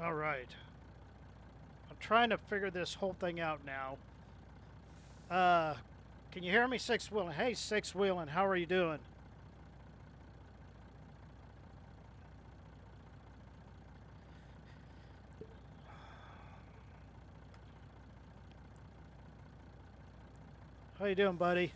All right. I'm trying to figure this whole thing out now. Uh, can you hear me, Six Wheeling? Hey, Six Wheeling, how are you doing? How you doing, buddy?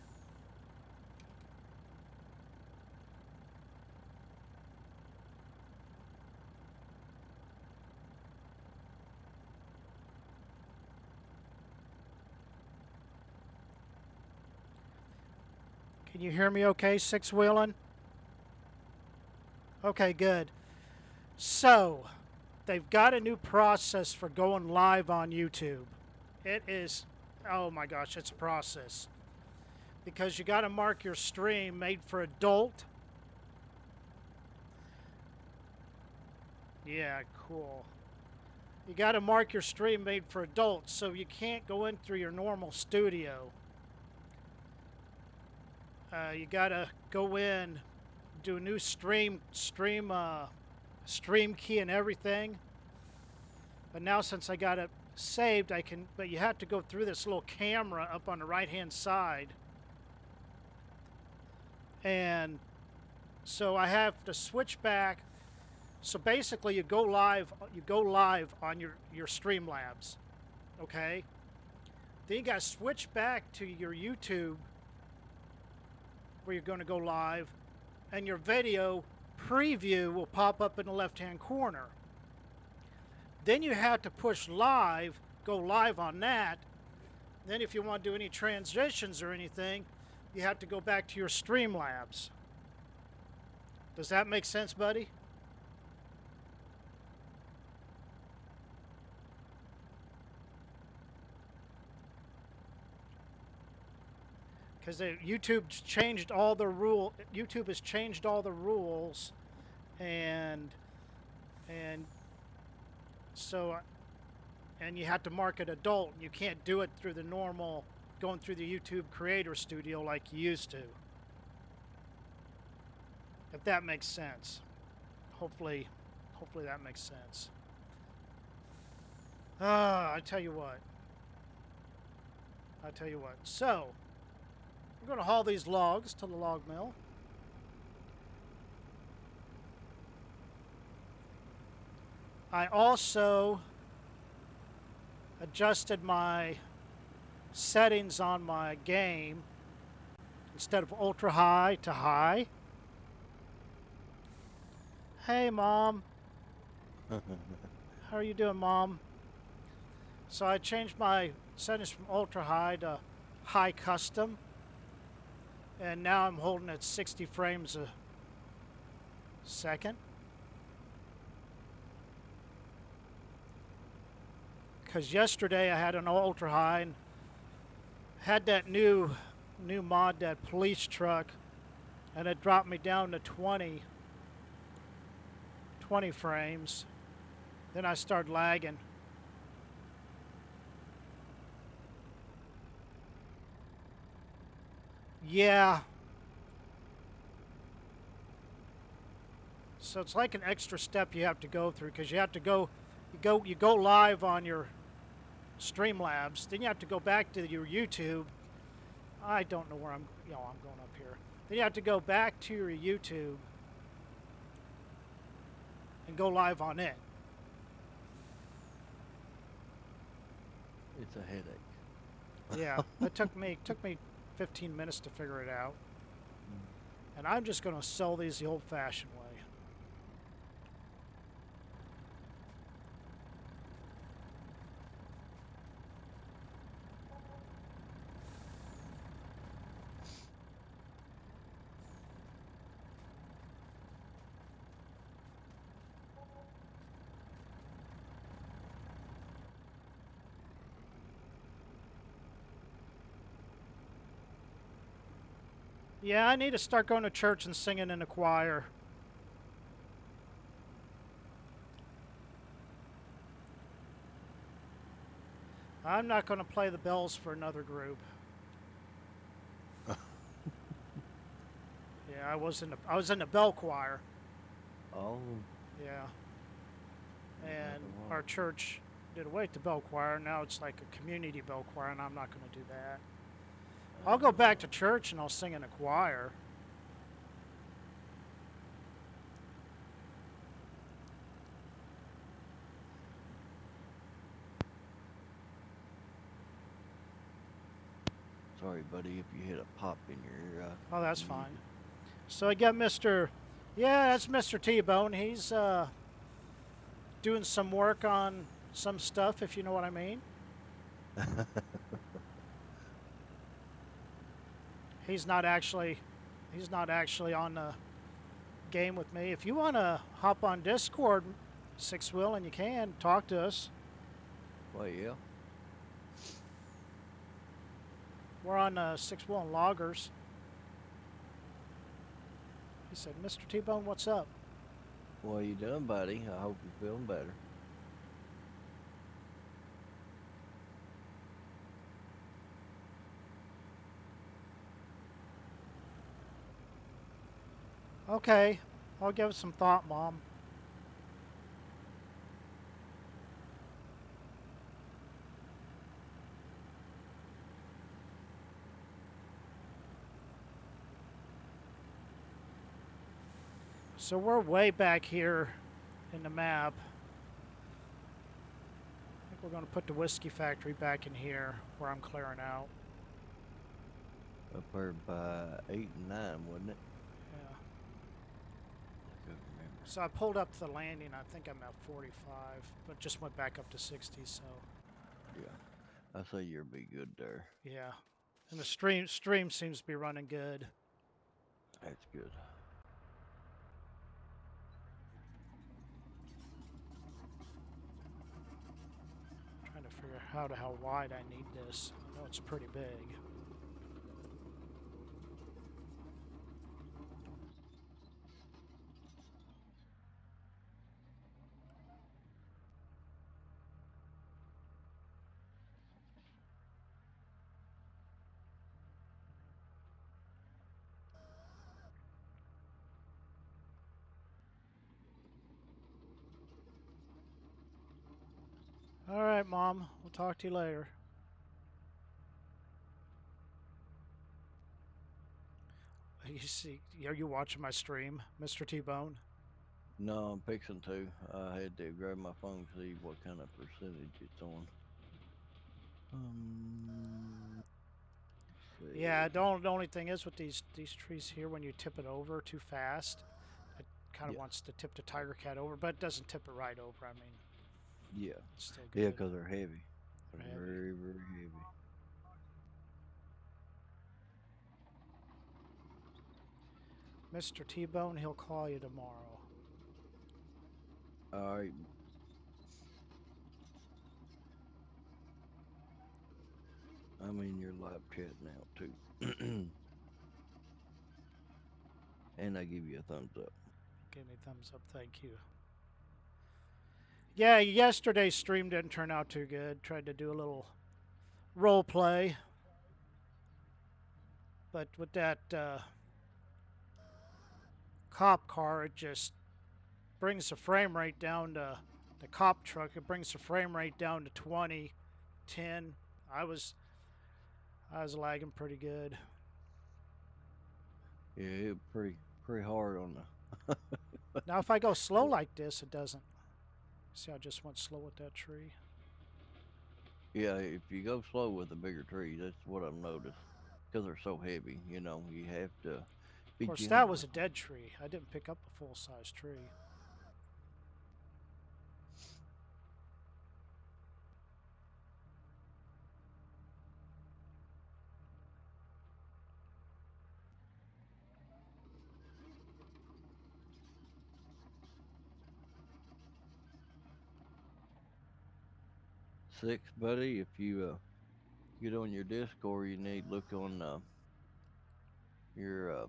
Can you hear me okay, Six Wheeling? Okay, good. So, they've got a new process for going live on YouTube. It is, oh my gosh, it's a process. Because you got to mark your stream made for adult. Yeah, cool. You got to mark your stream made for adults, so you can't go in through your normal studio. You got to go in, do a new stream key and everything. But now since I got it saved, I can. But you have to go through this little camera up on the right hand side, and so I have to switch back. So basically, you go live. You go live on your Streamlabs, okay? Then you got to switch back to your YouTube where you're going to go live, and your video preview will pop up in the left hand corner. Then you have to push live, go live on that. Then if you want to do any transitions or anything, you have to go back to your Streamlabs. Does that make sense, buddy? Because YouTube has changed all the rules, and and so and you have to mark it adult, and you can't do it through the normal going through the YouTube Creator Studio like you used to. If that makes sense. Hopefully, hopefully that makes sense. I tell you what. I tell you what. So we're going to haul these logs to the log mill. I also adjusted my settings on my game instead of ultra high to high. Hey, Mom. How are you doing, Mom? So I changed my settings from ultra high to high custom. And now I'm holding at 60 frames a second. Because yesterday I had an ultra high and had that new mod, that police truck, and it dropped me down to 20 frames. Then I started lagging. Yeah. So it's like an extra step you have to go through because you have to you go live on your Streamlabs, then you have to go back to your YouTube. I don't know where I'm going up here. Then you have to go back to your YouTube and go live on it. It's a headache. Yeah, it took me 15 minutes to figure it out. And I'm just going to sell these the old-fashioned way. Yeah, I need to start going to church and singing in a choir. I'm not going to play the bells for another group. Yeah, I was in the bell choir. Oh, Yeah. and Nothing our wrong. church did away with the bell choir. Now it's like a community bell choir, and I'm not going to do that. I'll go back to Oh, church and I'll sing in a choir. sorry, buddy, if you hit a pop in your ear. I Oh, that's fine. muted. So I got Mr. Yeah, that's Mr. T-Bone. He's doing some work on some stuff, if you know what I mean. He's not actually he's not actually on the game with me. If you want to hop on Discord, Six Will, and you can talk to us. Well, yeah. We're on Six Will and Loggers. He said, "Mr. T-Bone, what's up?" Well, you done, buddy. I hope you're feeling better. Okay, I'll give it some thought, Mom. So we're way back here in the map. I think we're going to put the whiskey factory back in here where I'm clearing out. Up there by 8 and 9, wasn't it? Yeah. I couldn't remember. So I pulled up to the landing. I think I'm at 45, but just went back up to 60. So Yeah. I say you'll be good there. yeah, and the stream seems to be running good. That's good. Trying to figure out how wide I need this. I know it's pretty big. All right, Mom. We'll talk to you later. You see, are you watching my stream, Mr. T Bone? No, I'm fixing to. I had to grab my phone to see what kind of percentage it's on. Let's Yeah. see. The only thing is with these trees here, when you tip it over too fast, it kind of Yeah, wants to tip the tiger cat over, but it doesn't tip it right over. I mean, yeah, it's still yeah, good. because they're heavy. They're They're heavy. very, very heavy. Mr. T Bone, he'll call you tomorrow. All right, I'm in your live chat now too, and I give you a thumbs up. Give me a thumbs up. Thank you. Yeah, yesterday's stream didn't turn out too good. Tried to do a little role play, but with that cop car, it just brings the frame rate down to the cop truck. It brings the frame rate down to 20, 10. I was I was lagging pretty good. Yeah, it pretty hard on the. Now if I go slow like this, it doesn't. See, I just went slow with that tree. Yeah, if you go slow with a bigger tree, that's what I've noticed. Because they're so heavy, you have to Of be course, gentle that was with a them. dead tree. I didn't pick up a full size tree. 6, buddy, if you get on your Discord, you need to look on your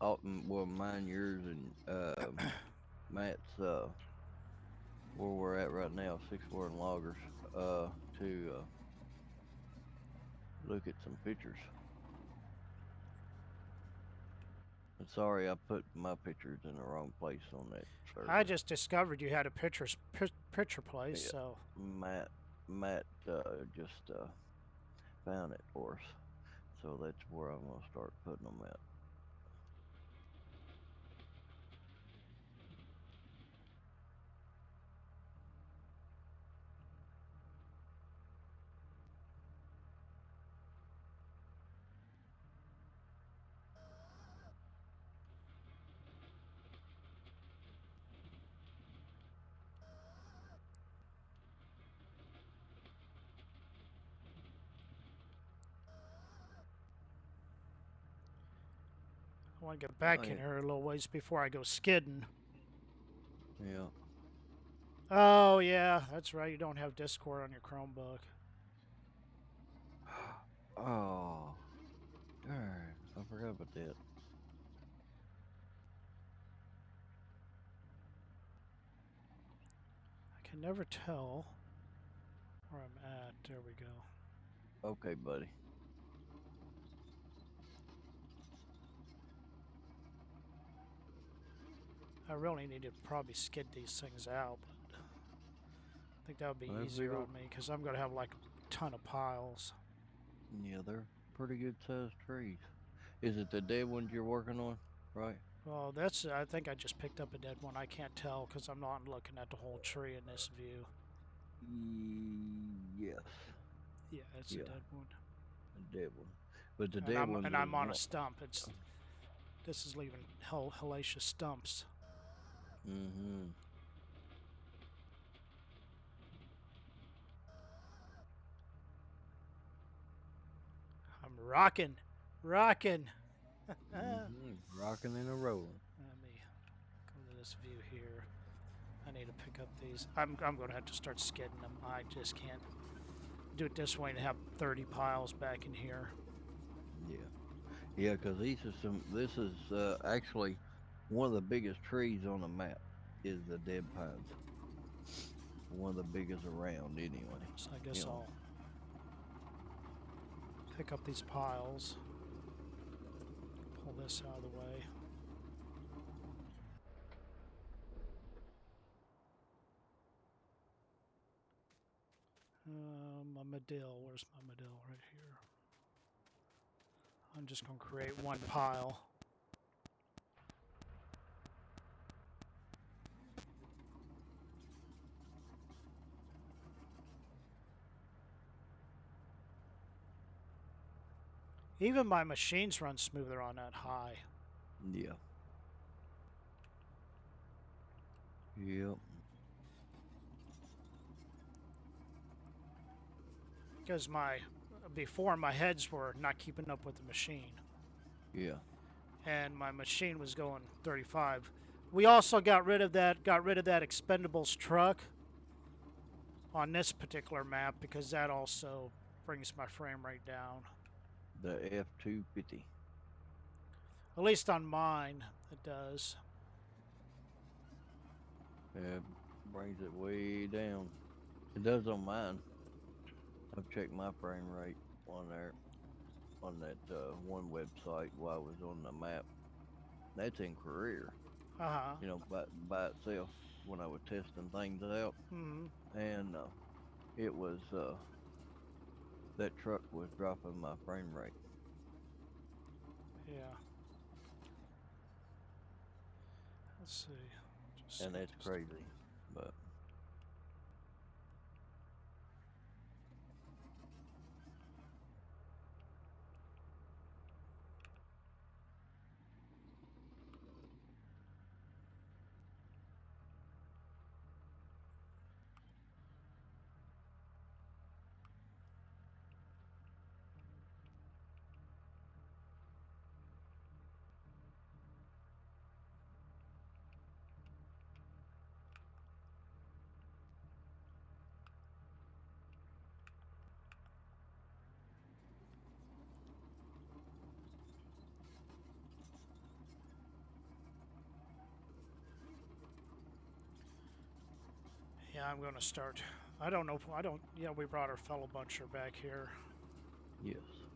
well, mine, yours, and Matt's where we're at right now, 6 and loggers, to look at some pictures. Sorry, I put my pictures in the wrong place on that I server. just discovered you had a picture place, Yeah, so Matt just found it for us, so that's where I'm gonna start putting them at. I want to get Oh back in yeah, here a little ways before I go skidding. yeah. Oh yeah, that's right. You don't have Discord on your Chromebook. Oh, darn! I forgot about that. I can never tell where I'm at. There we go. Okay, buddy. I really need to probably skid these things out, but I think that would be Well, they're big easier old. on me because I'm going to have like a ton of piles. Yeah, they're pretty good sized trees. Is it the dead ones you're working on? Right. Well, that's, I think I just picked up a dead one. I can't tell because I'm not looking at the whole tree in this view. Yes. Yeah, it's a Yeah, dead one. a dead one. But the And dead I'm ones and are I'm on a one. stump. This is leaving hellacious stumps. Mm-hmm. I'm rocking. Let Mm-hmm. Rocking and a rolling. me go to this view here. I need to pick up these. I'm going to have to start skidding them. I just can't do it this way and have 30 piles back in here. Yeah. Yeah, because these are some. This is actually one of the biggest trees on the map. Is the dead pines. One of the biggest around, anyway. So I You guess know. I'll pick up these piles, pull this out of the way. My Medill, where's my Medill? Right here. I'm just going to create one pile. Even my machines run smoother on that high. Yeah. Yep. Because before my heads were not keeping up with the machine. Yeah. And my machine was going 35. We also got rid of that expendables truck on this particular map because that also brings my frame rate down. The F-250. At least on mine, it does. Yeah, brings it way down. It does on mine. I've checked my frame rate on there on that one website while I was on the map. That's in career, Uh huh. by itself when I was testing things out, Hmm. and it was that truck was dropping my frame rate, Yeah. Let's see. Just and skip that's these. crazy. But Yeah, I'm going to start. I don't know. I don't. Yeah, we brought our fellow buncher back here, yes,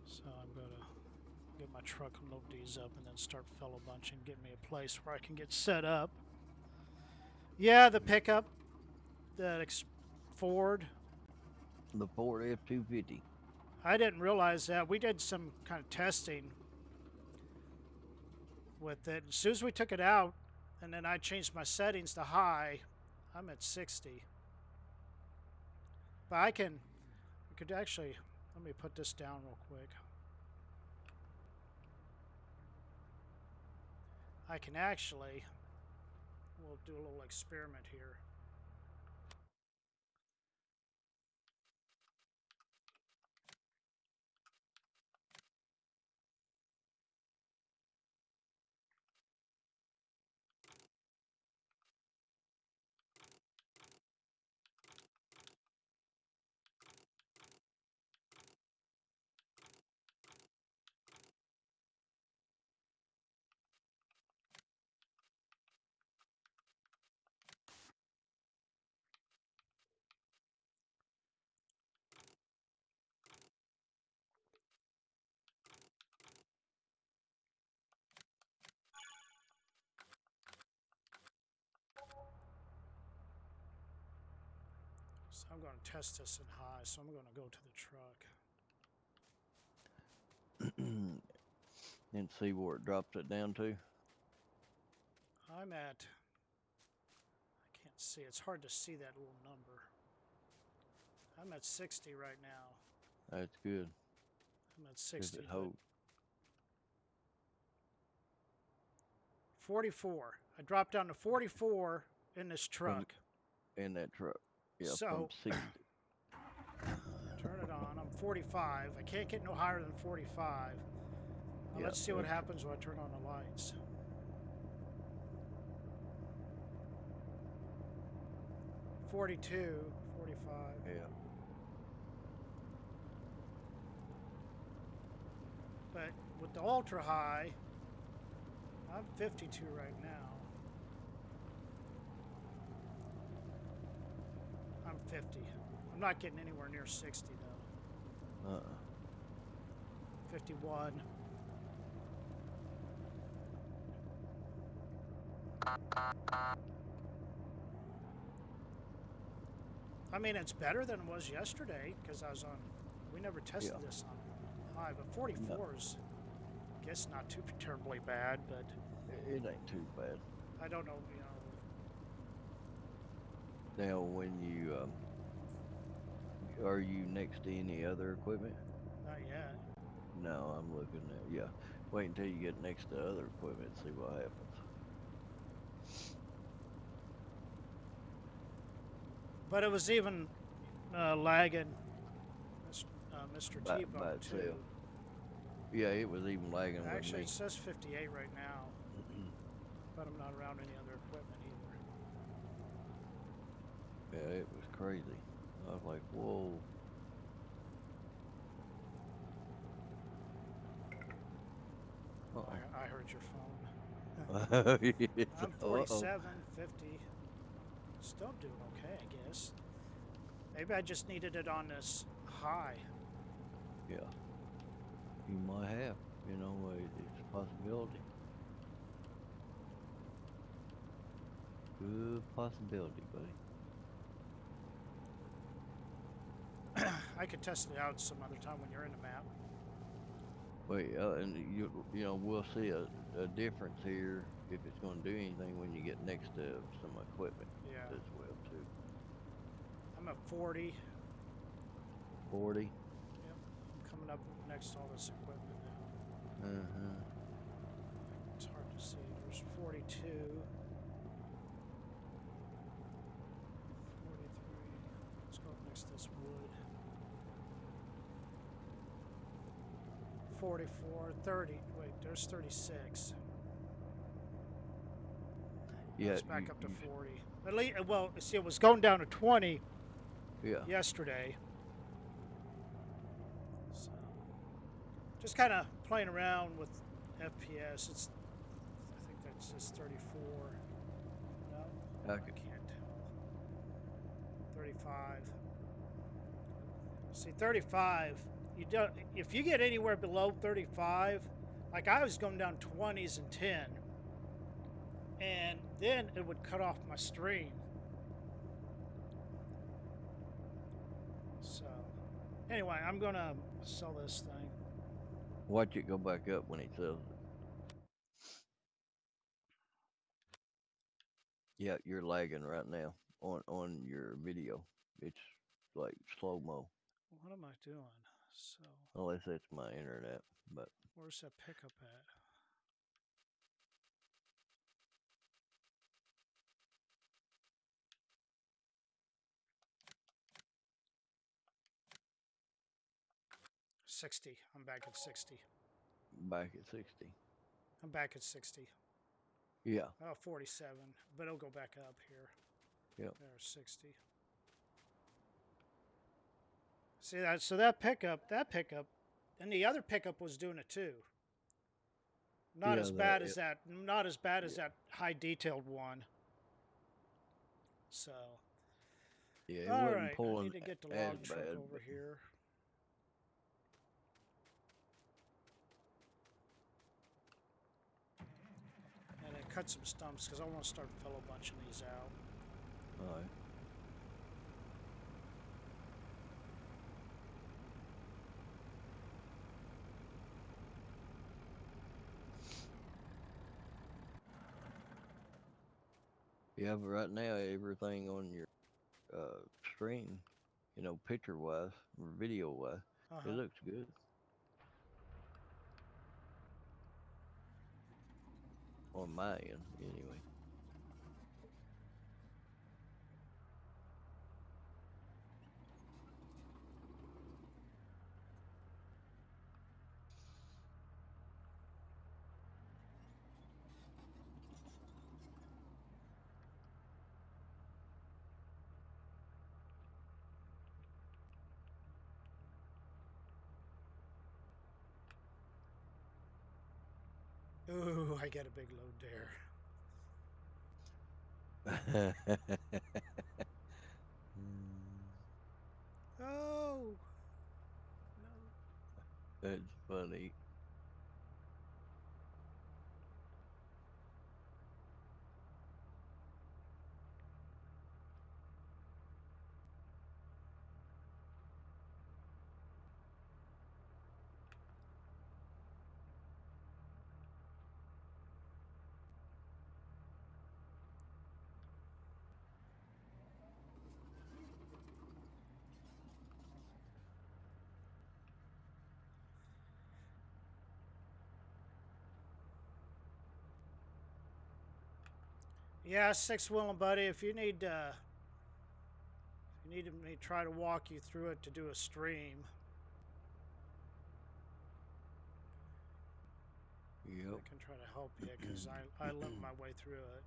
so I'm going to get my truck and load these up and then start fellow bunching, get me a place where I can get set up. Yeah, the pickup, the Ford. The Ford F-250. I didn't realize that. We did some kind of testing with it. As soon as we took it out, and then I changed my settings to high, I'm at 60. But we could actually, let me put this down real quick. I can actually, we'll do a little experiment here. So I'm going to test this in high, so I'm going to go to the truck. And see where it drops it down to. I'm at, I can't see, it's hard to see that little number. I'm at 60 right now. That's good. I'm at If 60, it but holds. 44. I dropped down to 44 in this From truck. in that truck. Yeah, from So 60. turn it on. I'm 45. I can't get no higher than 45. Now Yeah, let's see what happens when I turn on the lights. 42, 45. yeah. But with the ultra high, I'm 52 right now. I'm 50. I'm not getting anywhere near 60 though. 51. I mean, it's better than it was yesterday because I was on. We never Yeah. tested this on high, but No, 44 is, I guess, not too terribly bad. But it ain't too bad. I don't know. Now, when you are you next to any other equipment? Not yet. No, I'm looking at, yeah. Wait until you get next to other equipment, see what happens. But it was even lagging Mr. By T-Bone itself. too. Yeah, it was even lagging with Actually, it me. says 58 right now, but I'm not around any other equipment either. Yeah, it was crazy. I was like, whoa. Uh-oh. I heard your phone. I'm Uh-oh. 47, 50. Still doing okay, I guess. Maybe I just needed it on this high. Yeah, you might have. It's a possibility. Good possibility, buddy. I could test it out some other time when you're in the map. Wait, and we'll see a difference here if it's going to do anything when you get next to some equipment Yeah, as well too. I'm at 40. 40. Yep, I'm coming up next to all this equipment now. Uh-huh. It's hard to see. There's 42, 43. Let's go up next to this wood. 44, 30. Wait, there's 36. Now Yeah, it's back up to 40. At least, well, see, it was going down to 20 yeah, yesterday. So, just kind of playing around with FPS. I think that's just 34. No, I I could, can't tell. 35. See, 35. You do, if you get anywhere below 35, Like I was going down 20s and 10, and then it would cut off my stream. So, anyway, I'm gonna sell this thing. Watch it go back up when he sells it. Yeah, you're lagging right now on your video. It's like slow mo, What am I doing? So, unless it's my internet. But where's that pickup at? $60. I'm back at 60. back at 60. I'm back at 60. Yeah. Oh, 47, but it'll go back up here. Yep. There's 60. See that? So that pickup, and the other pickup was doing it too. Not Yeah. as The bad as that. Not as bad as yeah, that high detailed one. So, yeah. It all wasn't right. I pulling need to get the as log truck bad, over but here. And then cut some stumps because I want to start fellow bunching these out. all right. Yeah, but right now everything on your stream, picture wise or video wise, Uh it huh. looks good on my end anyway. Ooh, I get a big load there. Mm, Oh no. That's funny. Yeah, 6 wheeling buddy. If you need me to try to walk you through it to do a stream, I Yep. can try to help you because I limped my way through it.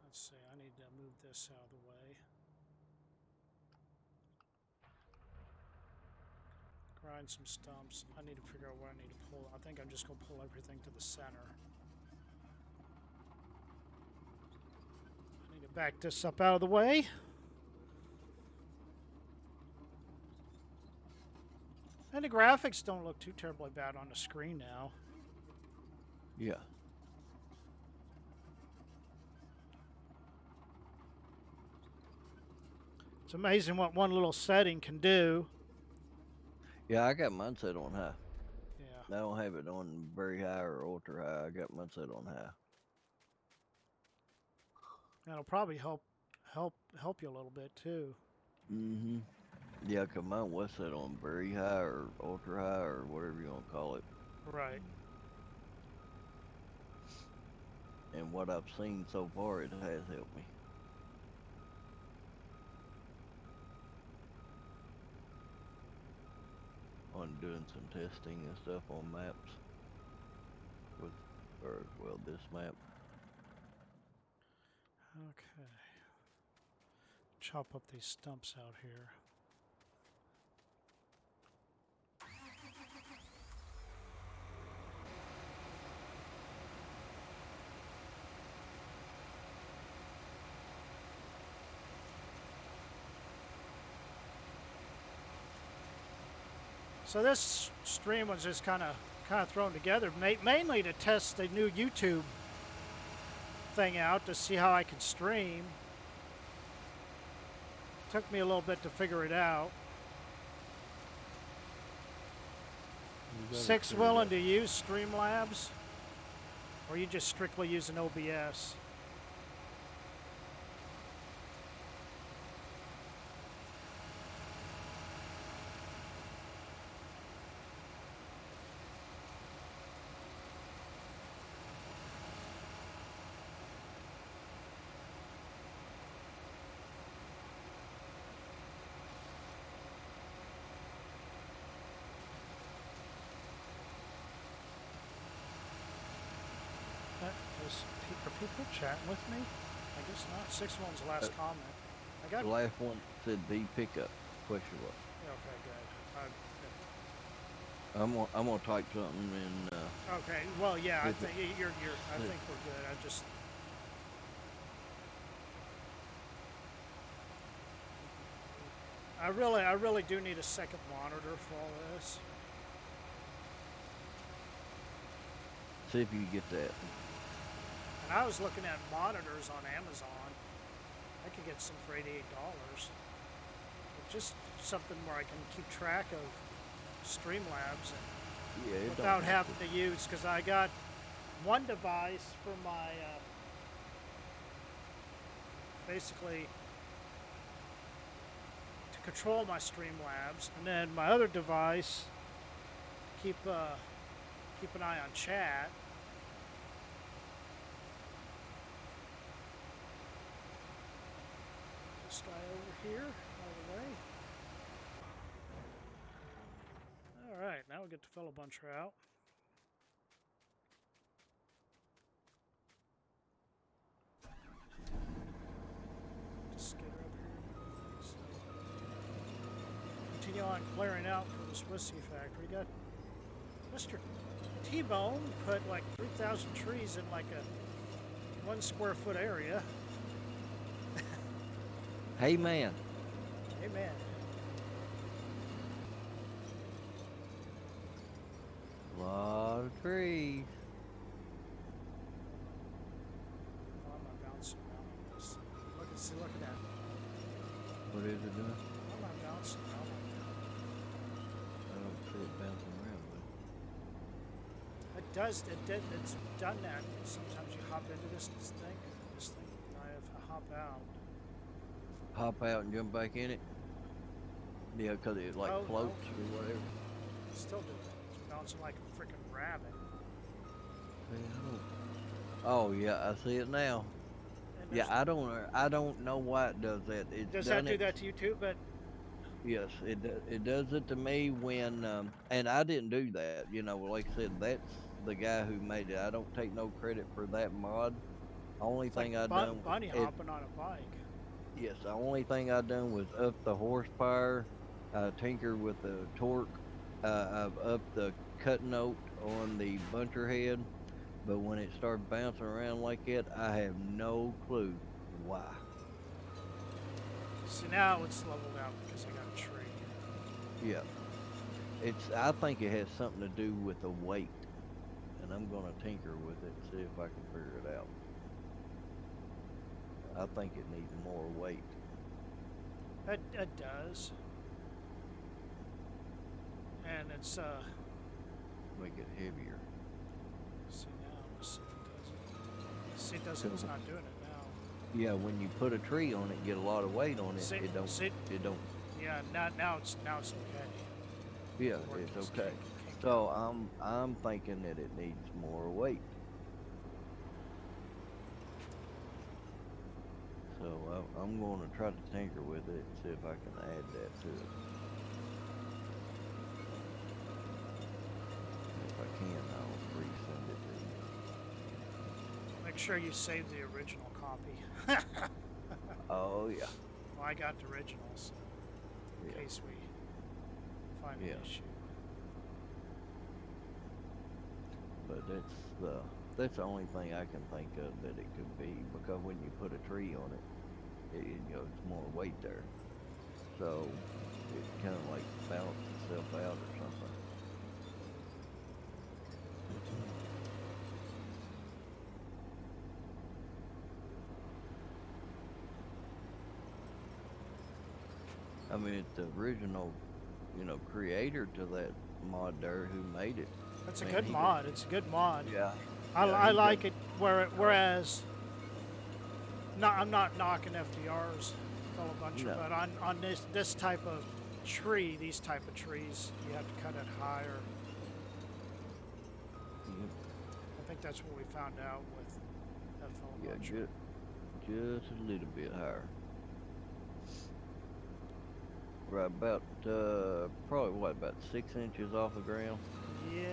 Let's see. I need to move this out of the way. Grind some stumps. I need to figure out where I need to pull. I think I'm just going to pull everything to the center. I need to back this up out of the way. And the graphics don't look too terribly bad on the screen now. Yeah. It's amazing what one little setting can do. Yeah, I got mine set on high. Yeah. I don't have it on very high or ultra high. I got mine set on high. That'll probably help you a little bit too. Mm-hmm. Yeah, 'cause mine was set on very high or ultra high or whatever you want to call it. Right. And what I've seen so far, it has helped me on doing some testing and stuff on maps with, or well, this map. Okay. Chop up these stumps out here. So this stream was just kind of thrown together, mainly to test the new YouTube thing out to see how I could stream. Took me a little bit to figure it out. You got it Six figured willing out. to use Streamlabs, or you just strictly using OBS? Uh, are people chatting with me? I guess not. Six one's Uh, last comment. I got. the last one said the pickup question mark. Yeah, okay, good. I'm gonna type something and Okay. Well, yeah. I if it think you're. I says think we're good. I just. I really do need a second monitor for all this. see if you can get that. And I was looking at monitors on Amazon. I could get some for $88. Just something where I can keep track of Streamlabs Yeah, and it don't without have having to. to use, because I got one device for my basically to control my Streamlabs, and then my other device keep keep an eye on chat. This guy over here, out of the way. All right, now we get the fellow buncher out. Skid up here and everything. So continue on clearing out for this whiskey factory. Got Mr. T-Bone put like 3,000 trees in like a 1 square foot area. Hey man, Amen. a lot of trees. Uh-oh. Why am I bouncing around on this? Look at that. What is it doing? Why am I bouncing around like that? I don't see it bouncing around, buddy. It's done that. Sometimes you hop into this thing, and I have to hop out. Hop out and jump back in it. Yeah. Yeah, 'cause it like Oh, no. floats or whatever. It's still doing it. It's bouncing like a freaking rabbit. See, I don't. Oh yeah, I see it now. And Yeah, there's I don't know why it does that. It's does that done do it. that to you too? But Yes, it does it to me when and I didn't do that. You know, like I said, that's the guy who made it. I don't take no credit for that mod. Only it's like thing I done was bunny it. hopping on a bike. Yes, the only thing I done was up the horsepower, tinker with the torque, I've upped the cut note on the buncher head. But when it started bouncing around like that, I have no clue why. See, now it's leveled out because I got a tree. Yeah, I think it has something to do with the weight, and I'm gonna tinker with it and see if I can figure it out. I think it needs more weight, It does, and it's make it heavier. see now. Let's see if it does it. See, it doesn't. It's Cause not doing it now. yeah, when you put a tree on it, and get a lot of weight on it. See, It don't. see, It don't. yeah. Now it's okay. Yeah, Before it it's gets okay. kinked So up. I'm thinking that it needs more weight. So I'm going to try to tinker with it and see if I can add that to it. And if I can, I'll resend it to you. Make sure you save the original copy. Well, Oh yeah, I got the original, so in yeah, case we find an yeah. issue. But that's the only thing I can think of that it could be because when you put a tree on it, it's more weight there, so it kind of like balances itself out or something. I mean, it's the original, creator to that mod there who made it. It's a Man, good he got mod. It's a good mod. yeah, I he got like it. Whereas, not I'm not knocking FDR's fellow buncher, no. but on this type of tree, these type of trees, you have to cut it higher. Yep, I think that's what we found out with that fellow yeah, buncher. just a little bit higher. Right about probably what about 6 inches off the ground,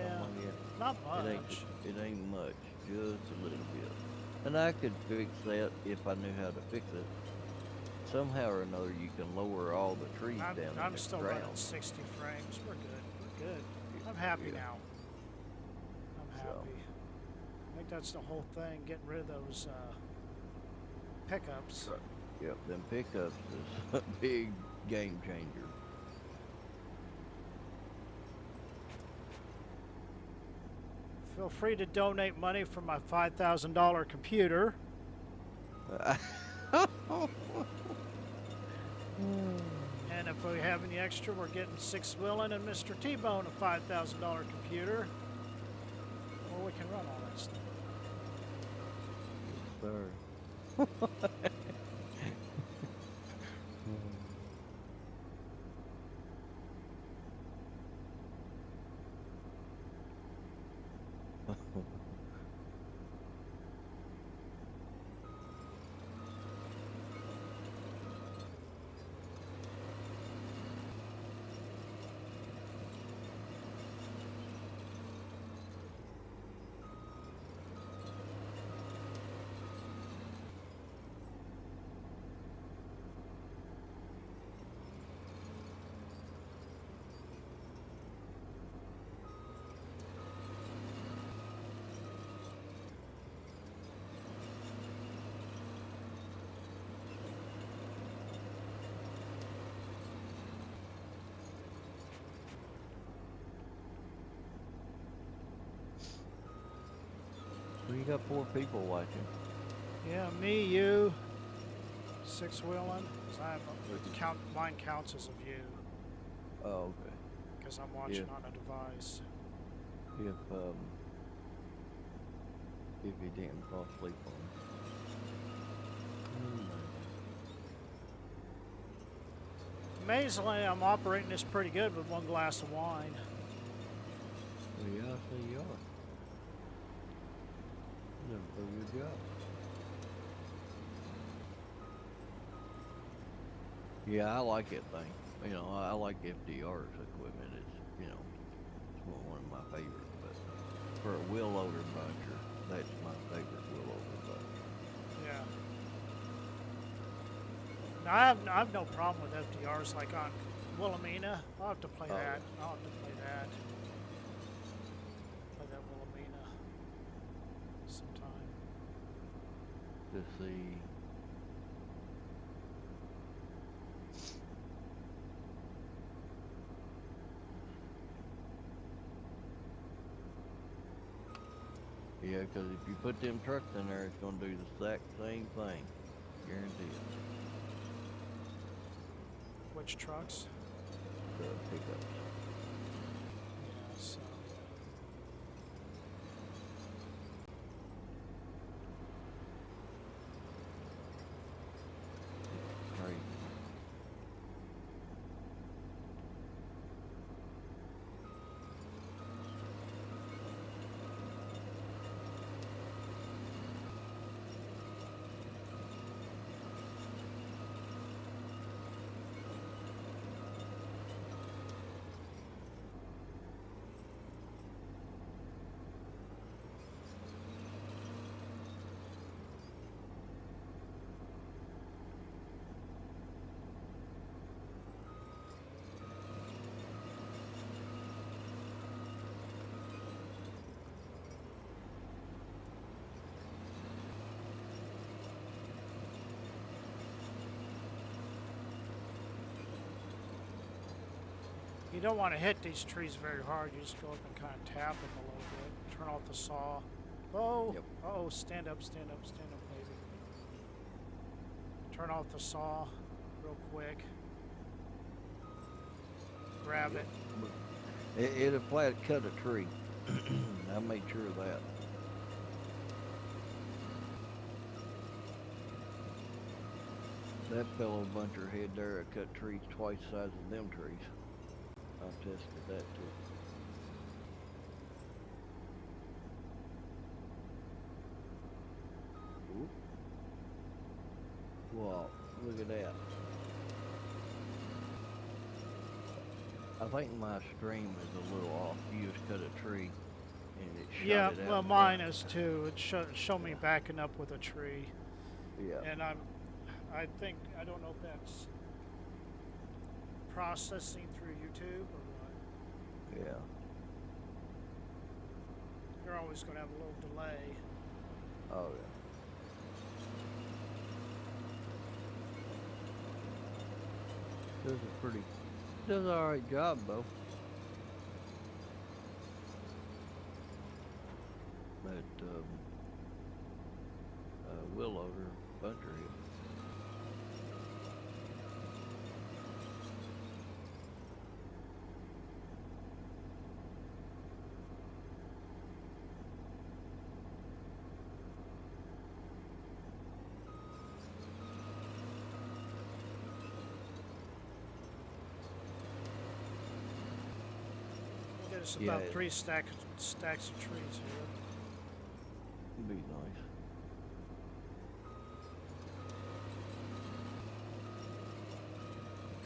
something Yeah, like that. not It ain't much. it ain't much, just a little bit. And I could fix that if I knew how to fix it. Somehow or another, you can lower all the trees down in I'm the still running ground. 60 frames. We're good. We're good. I'm happy Yeah. now. I'm So, happy. I think that's the whole thing. Getting rid of those pickups. tr- yep, them pickups is a big game changer. Feel free to donate money for my $5,000 computer. And if we have any extra, we're getting Six Willin and Mr. T-Bone a $5,000 computer where we can run all that stuff. Yes, sir. Well, you got 4 people watching. Yeah, me, you, Six Willin, because I have If it count mine counts as a view oh, okay. because I'm watching If on a device. if he didn't fall asleep on me. Oh man. Amazingly, I'm operating this pretty good with one glass of wine. Well, yeah, I see you are. You're doing a pretty good job. Yeah, I like that thing. I like FDR's equipment. It's one of my favorites. But for a wheel loader buncher, that's my favorite wheel loader buncher. Yeah. Now I have no problem with FDRs like on Wilhelmina. I'll have to play Oh that. yeah. I'll have to play that. Play that Wilhelmina sometime. To see. Yeah, because if you put them trucks in there, it's going to do the exact same thing. Guarantee it. Which trucks? The pickups. Yeah, so It's crazy. You don't want to hit these trees very hard. You just go up and kind of tap them a little bit. Turn off the saw. Oh, Yep. uh-oh, stand up, stand up, stand up, baby. Turn off the saw real quick. Grab Yep. it. But it'll flat cut a tree. I made sure of that. That fellow buncher head there cut trees twice the size of them trees. I tested that too. Ooh. Well, look at that. I think my stream is a little off. You just cut a tree and it shot Yeah, it out well, in front. mine is too. It show me Yeah. backing up with a tree, Yeah. and I think I don't know if that's processing through YouTube or what. Yeah. You're always going to have a little delay. Oh yeah. Does a pretty does an alright job though. That wheel loader buncher head. We'll get us Yeah, about three stacks of trees here. it'd be nice.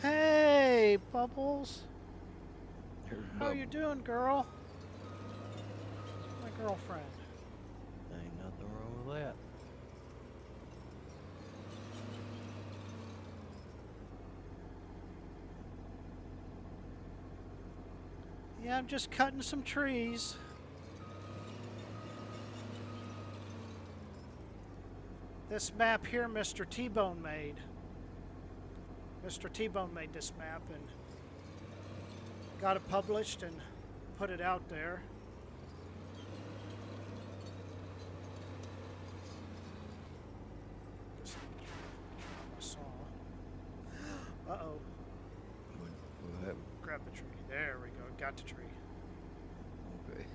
Hey, Bubbles. There's How you Bubbles. doing, girl? My girlfriend. Ain't nothing wrong with that. Yeah, I'm just cutting some trees. This map here, Mr. T-Bone made. Mr. T-Bone made this map and got it published and put it out there. Guess I'm gonna turn on my saw. Uh-oh. What happened? Grab the tree. There we go. Got the tree. Okay.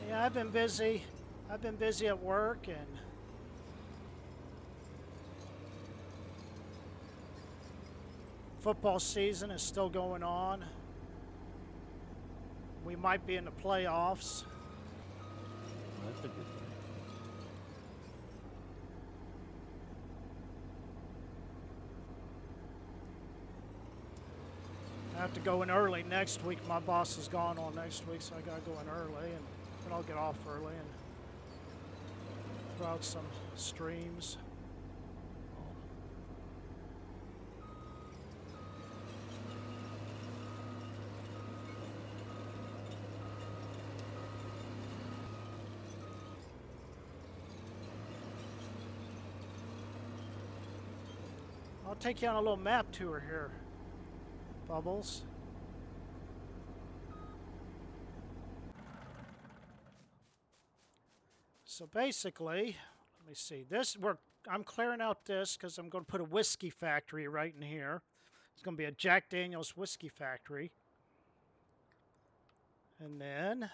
Yeah, I've been busy. I've been busy at work and football season is still going on. We might be in the playoffs. Well, that's a good thing. I have to go in early next week. My boss is gone all next week, so I gotta go in early, and then I'll get off early and throw out some streams. Awesome. I'll take you on a little map tour here, Bubbles. So basically, let me see. I'm clearing out this because I'm going to put a whiskey factory right in here. It's going to be a Jack Daniel's whiskey factory. And then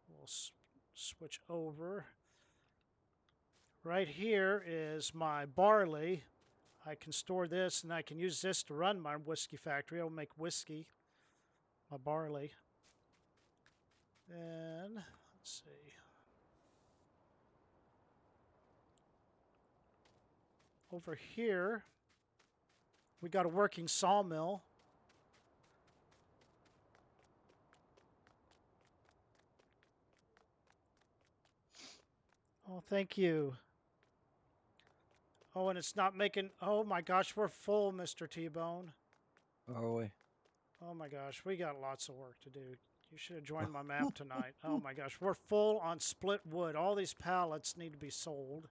we'll switch over. Right here is my barley. I can store this and I can use this to run my whiskey factory. It'll make whiskey, my barley. And let's see. Over here, we got a working sawmill. Oh, thank you. Oh, and it's not making. Oh my gosh, we're full, Mr. T-Bone. Are we? Oh my gosh, we got lots of work to do. You should have joined my map tonight. Oh my gosh, we're full on split wood. All these pallets need to be sold.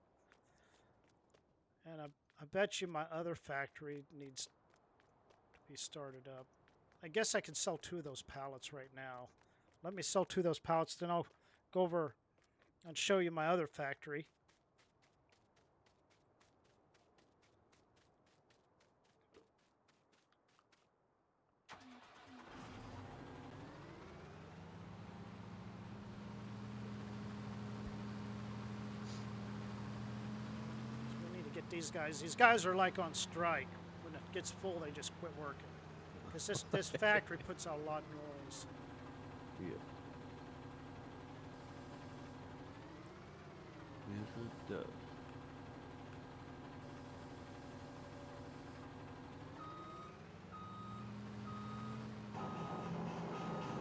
And I bet you my other factory needs to be started up. I guess I can sell 2 of those pallets right now. Let me sell 2 of those pallets, then I'll go over and show you my other factory. So we need to get these guys. These guys are like on strike. When it gets full, they just quit working. Because this factory puts out a lot of noise. Yes. Yes, it does.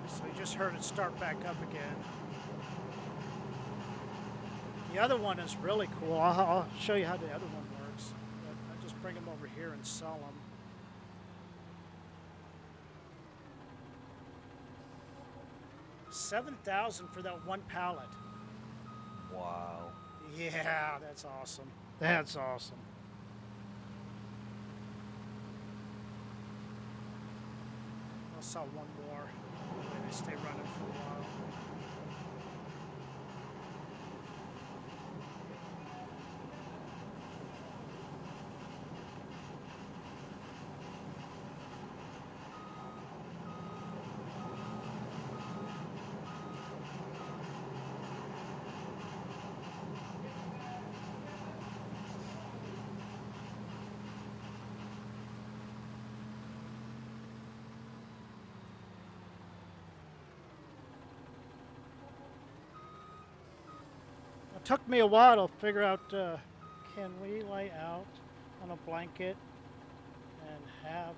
So you just heard it start back up again. The other one is really cool. I'll show you how the other one works. But I just bring them over here and sell them. $7,000 for that one pallet. Wow. Yeah, that's awesome. That's awesome. I'll sell one more. Maybe they stay running for a while. It took me a while to figure out, can we lay out on a blanket and have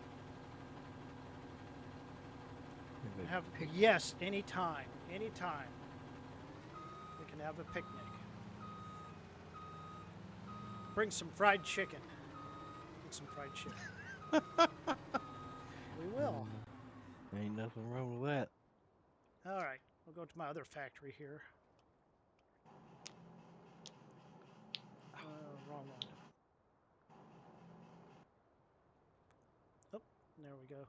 Have a picnic. yes, anytime, anytime. We can have a picnic. Bring some fried chicken. Get some fried chicken. We will. Ain't nothing wrong with that. All right, we'll go to my other factory here. Wrong one. Oh, there we go.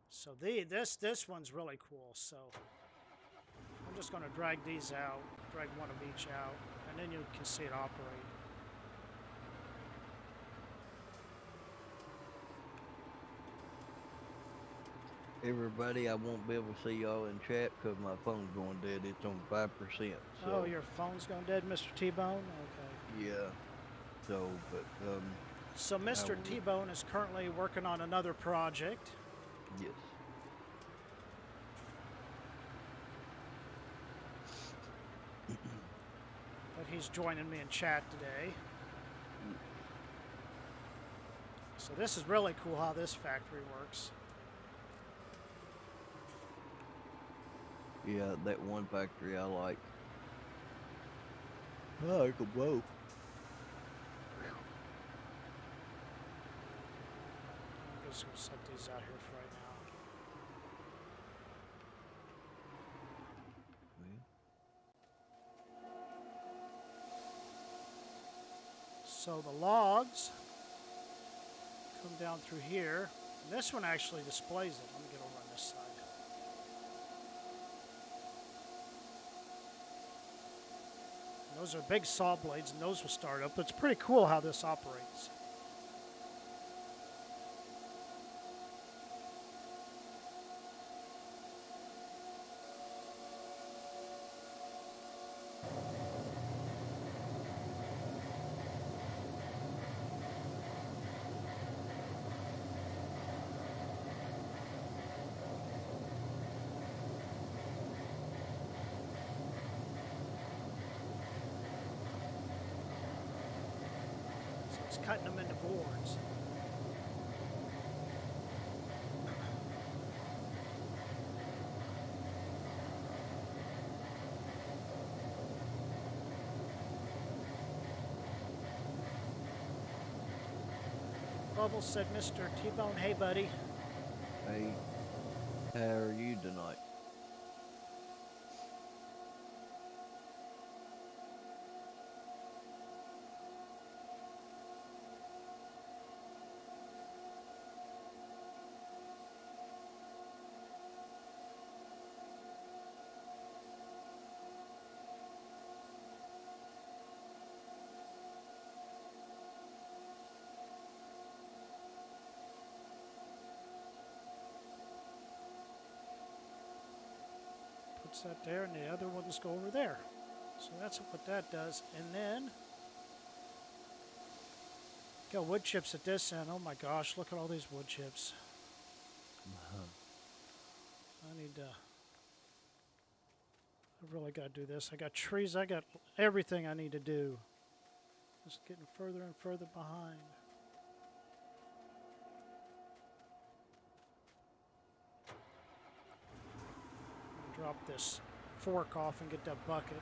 So this one's really cool. So I'm just going to drag these out, drag one of each out, and then you can see it operate. Everybody, I won't be able to see y'all in chat because my phone's going dead. It's on 5%. Oh, So your phone's going dead, Mr. T-Bone? Okay. yeah. So, but So I Mr. will. T-Bone is currently working on another project. Yes. But he's joining me in chat today. Yes. So this is really cool how this factory works. Yeah, that one factory I like. I like them both. I'm just going to set these out here for right now. Yeah. So the logs come down through here. And this one actually displays it. Let me get over on this side. And those are big saw blades, and those will start up. It's pretty cool how this operates. So it's cutting them into boards. Bubbles said, Mr. T-Bone, hey, buddy. Hey, how are you tonight? Set there, and the other ones go over there. So that's what that does. And then got wood chips at this end. Oh my gosh, look at all these wood chips. I need to. I really got to do this. I got trees. I got everything I need to do. Just getting further and further behind. Drop this fork off and get that bucket.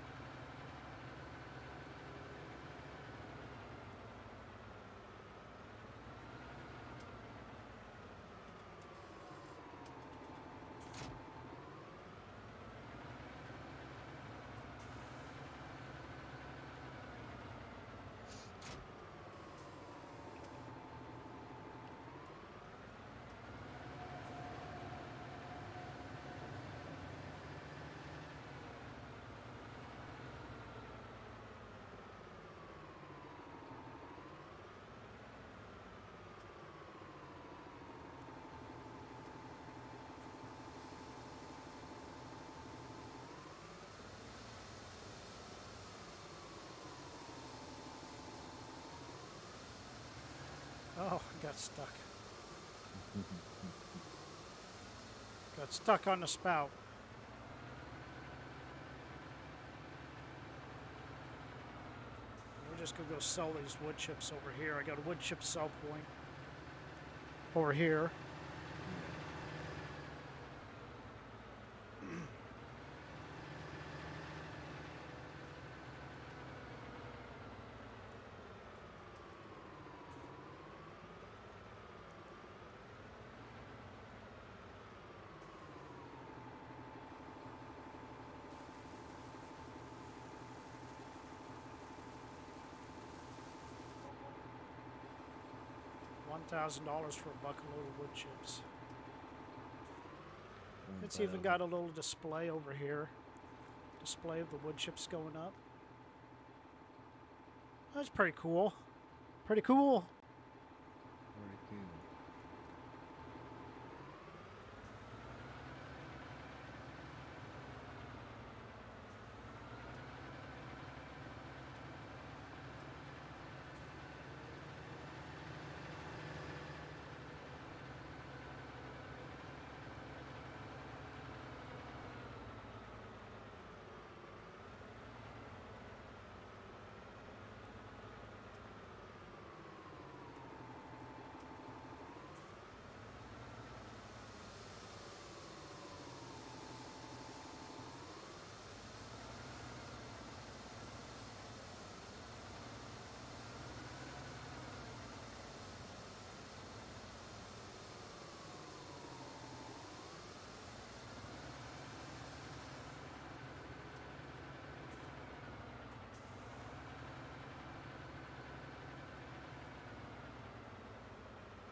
Oh, I got stuck. Got stuck on the spout. We're just gonna go sell these wood chips over here. I got a wood chip sell point over here. $1,000 for a bucketload of wood chips. It's even got a little display over here. Display of the wood chips going up. That's pretty cool. Pretty cool. Pretty cool.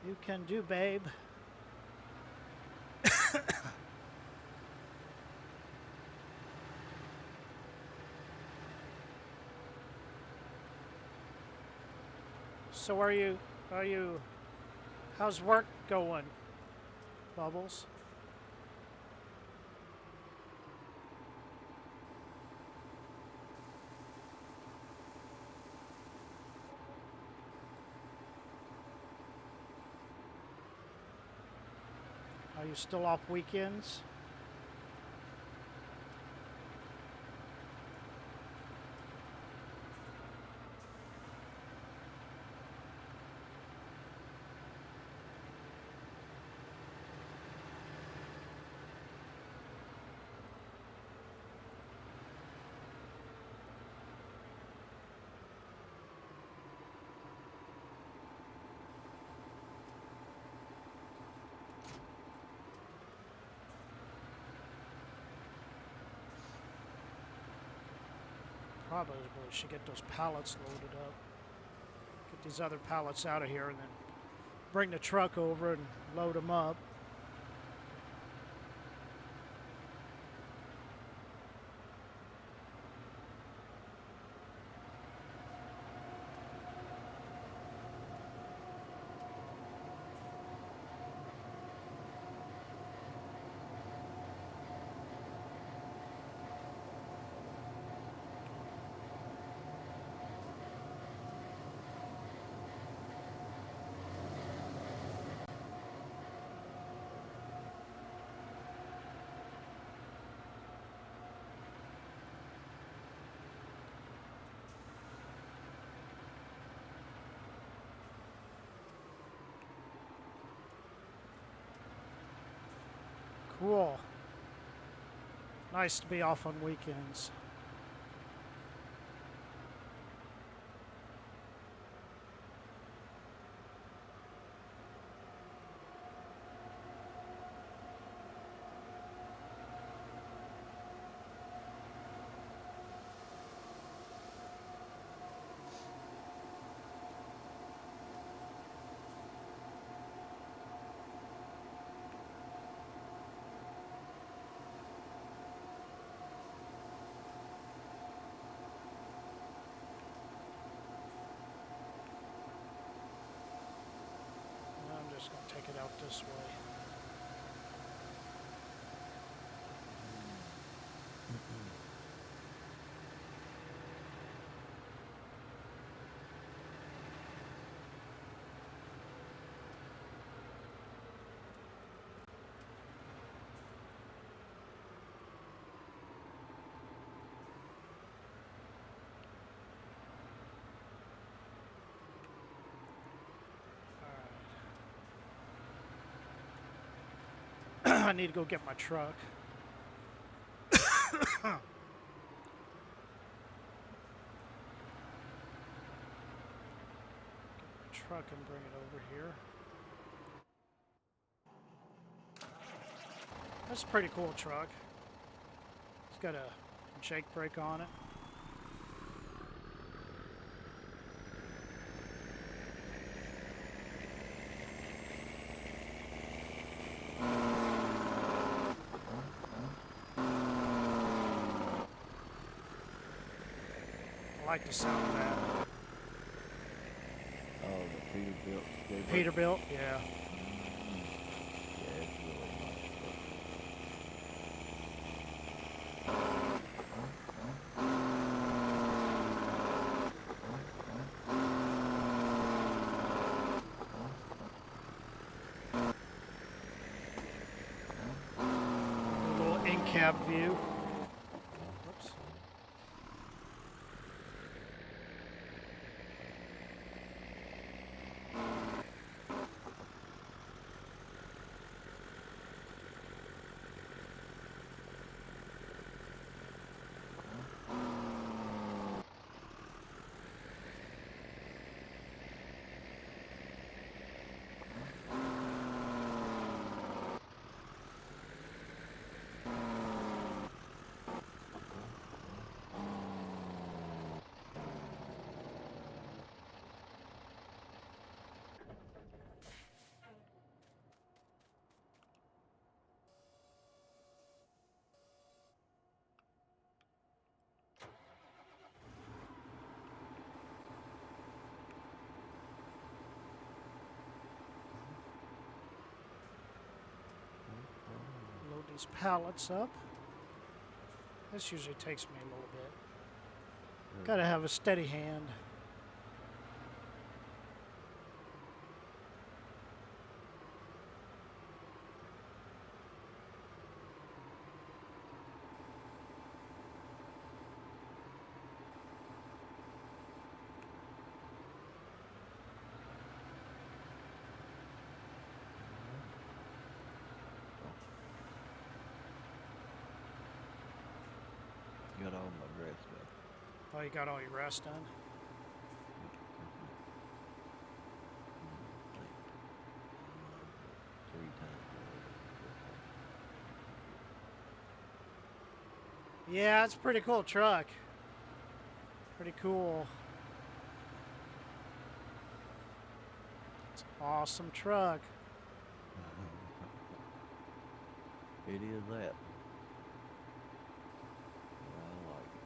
You can do, babe. So how's work going, Bubbles? Are you still off weekends? Probably should get those pallets loaded up. Get these other pallets out of here and then bring the truck over and load them up. Cool. Nice to be off on weekends. I'm just going to take it out this way. I need to go get my truck. Truck and bring it over here. That's a pretty cool truck. It's got a Jake brake on it. I like the sound of that. Oh, the Peterbilt jailbreak. Peterbilt, yeah. Yeah, it's really nice stuff. A little in-cab view. Whoops. Load these pallets up. This usually takes me a little bit. Gotta have a steady hand. Got all my dress done. Oh, you got all your rest done? Yep, just now. Thanks. I might as well 3 times already. Still talking. Yeah, it's a pretty cool truck. Pretty cool. It's an awesome truck. It is that. I like it.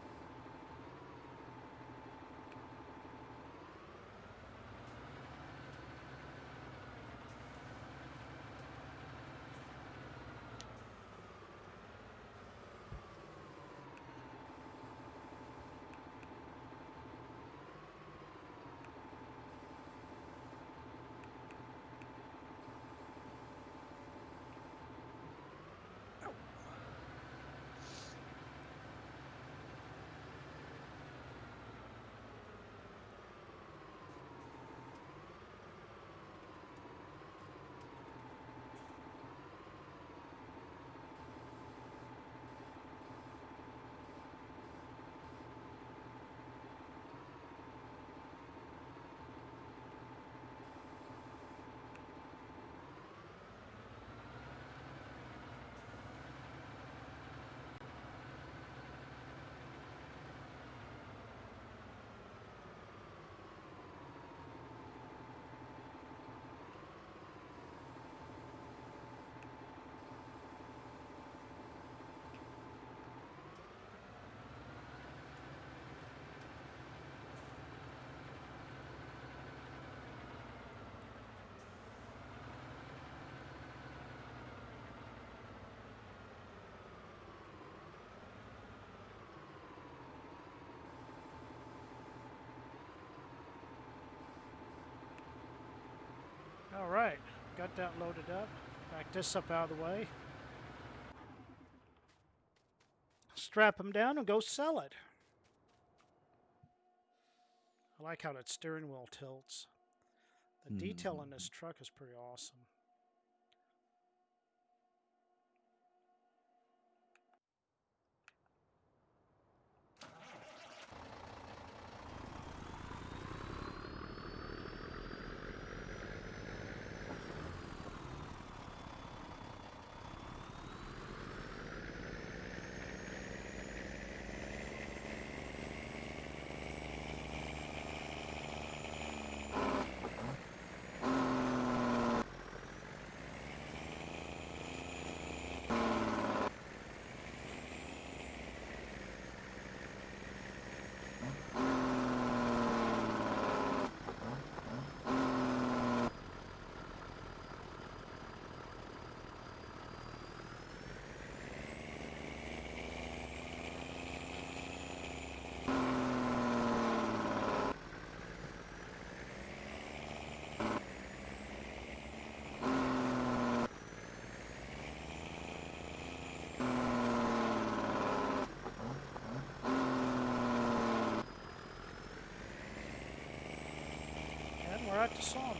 All right, got that loaded up. Back this up out of the way. Strap them down and go sell it. I like how that steering wheel tilts. The detail in this truck is pretty awesome. And we're at the sawmill.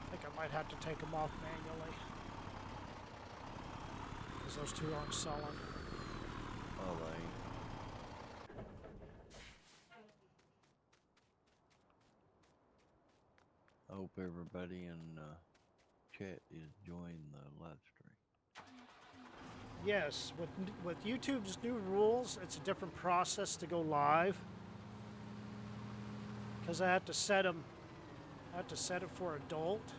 I think I might have to take them off manually because those two aren't selling. Oh, they ain't. I hope everybody in chat is enjoying the live stream. Yes, with YouTube's new rules, it's a different process to go live because I have to set them. I have to set it for adult.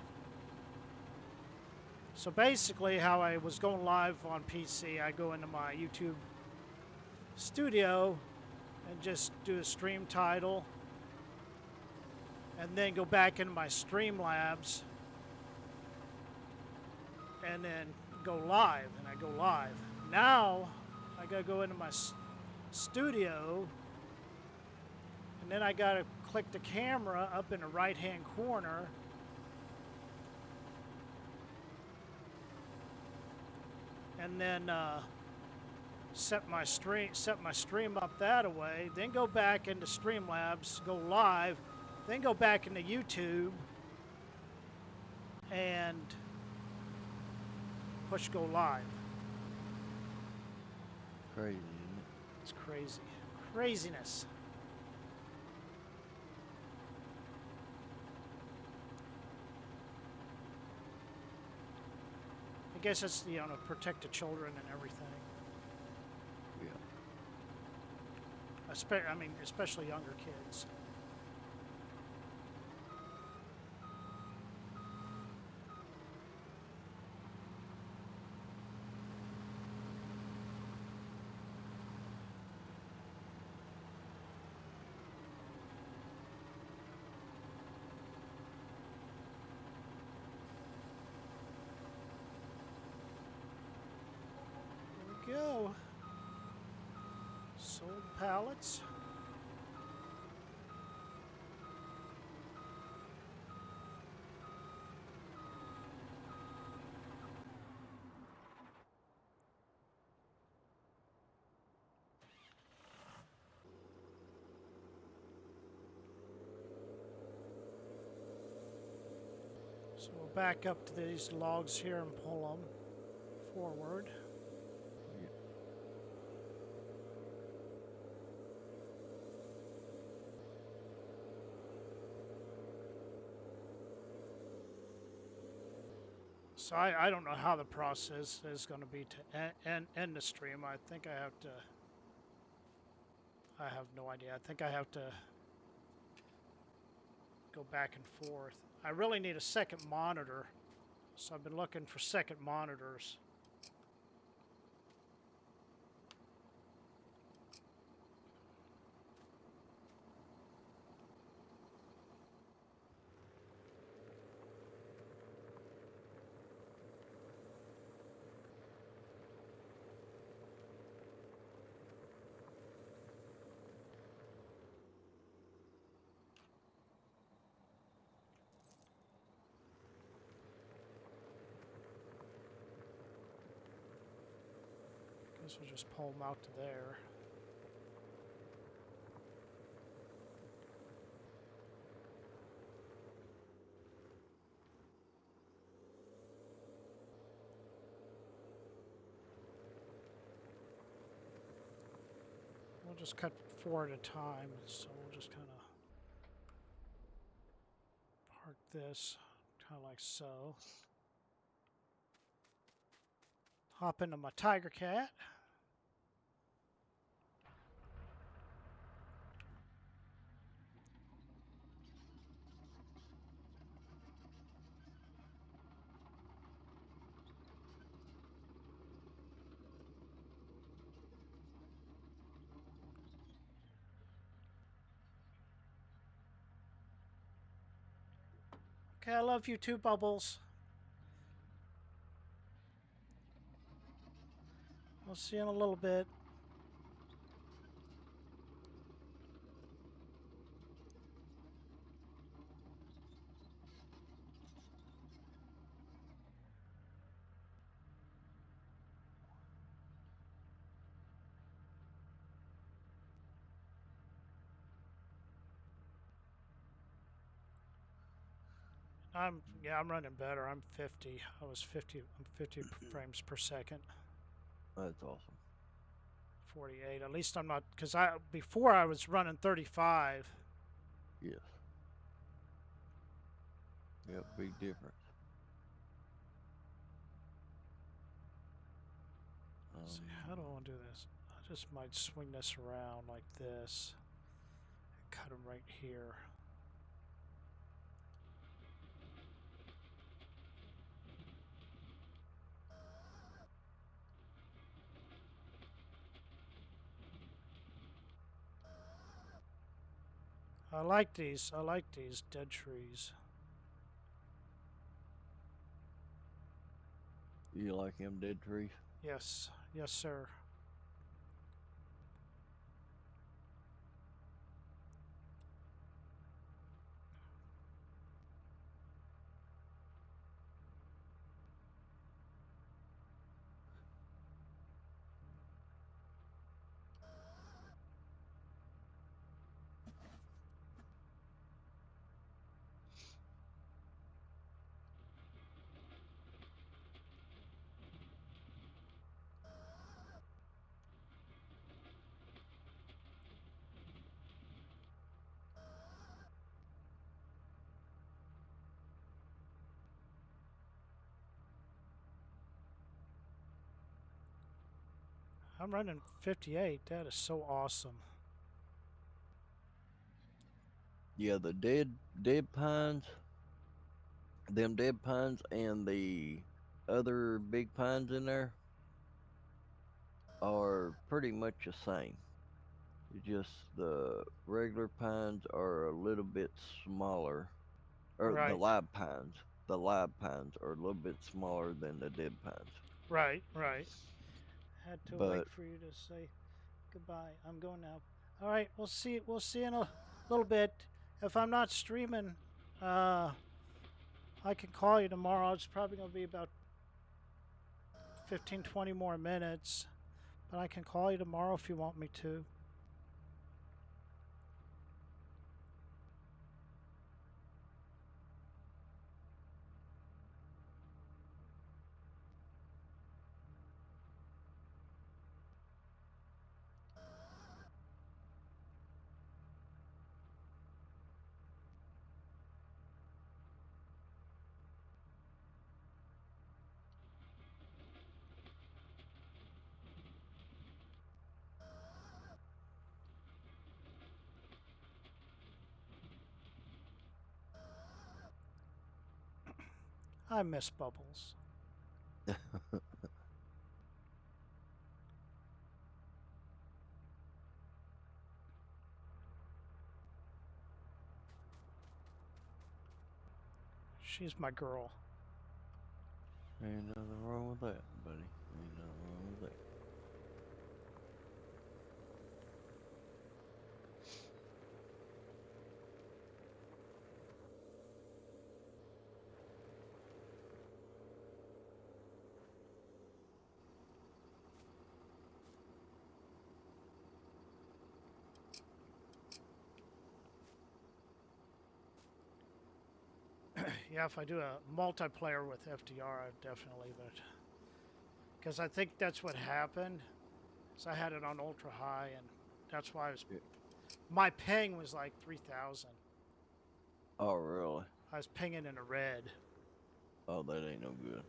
So basically, how I was going live on PC, I go into my YouTube studio and just do a stream title, and then go back into my Streamlabs, and then go live, and I go live. Now I gotta go into my studio, and then I gotta click the camera up in the right-hand corner, and then set my stream up that way. Then go back into Streamlabs, go live, then go back into YouTube, and push go live. Crazy, isn't it? It's crazy. Craziness. I guess it's, you know, to protect the children and everything. Yeah. I mean, especially younger kids. Here we go. Sold pallets. So we'll back up to these logs here and pull them forward. Yeah. So I don't know how the process is going to be to end the stream. I think I have to. I have no idea. I think I have to go back and forth. I really need a second monitor So I've been looking for second monitors. Guess we'll just pull them out to there. We'll just cut 4 at a time, so we'll just kind of park this, kind of like so. Hop into my Tiger Cat. Okay, I love you too, Bubbles. We'll see you in a little bit. I'm running better. I'm 50. I was 50. I'm 50 frames per second. That's awesome. 48. At least I'm not, because before I was running 35. Yes. Yep, big difference. Let's see, how do I want to do this? I just might swing this around like this and cut them right here. I like these. I like these dead trees. You like them dead trees? Yes. Yes, sir. I'm running 58. That is so awesome. Yeah, the dead pines, them dead pines and the other big pines in there are pretty much the same. It's just the regular pines are a little bit smaller, or Right. the live pines are a little bit smaller than the dead pines. Right. Right. Had to wait But for you to say goodbye. I'm going now. All right. We'll see. We'll see in a little bit. If I'm not streaming, uh, I can call you tomorrow. It's probably going to be about 15, 20 more minutes. But I can call you tomorrow if you want me to. I miss Bubbles. She's my girl. Ain't nothing wrong with that, buddy. Ain't nothing wrong with that. Yeah, if I do a multiplayer with FDR, I'd definitely leave it. Because I think that's what happened. So I had it on ultra high, and that's why Yeah. my ping was like 3,000. Oh, really? I was pinging in the red. Oh, that ain't no good.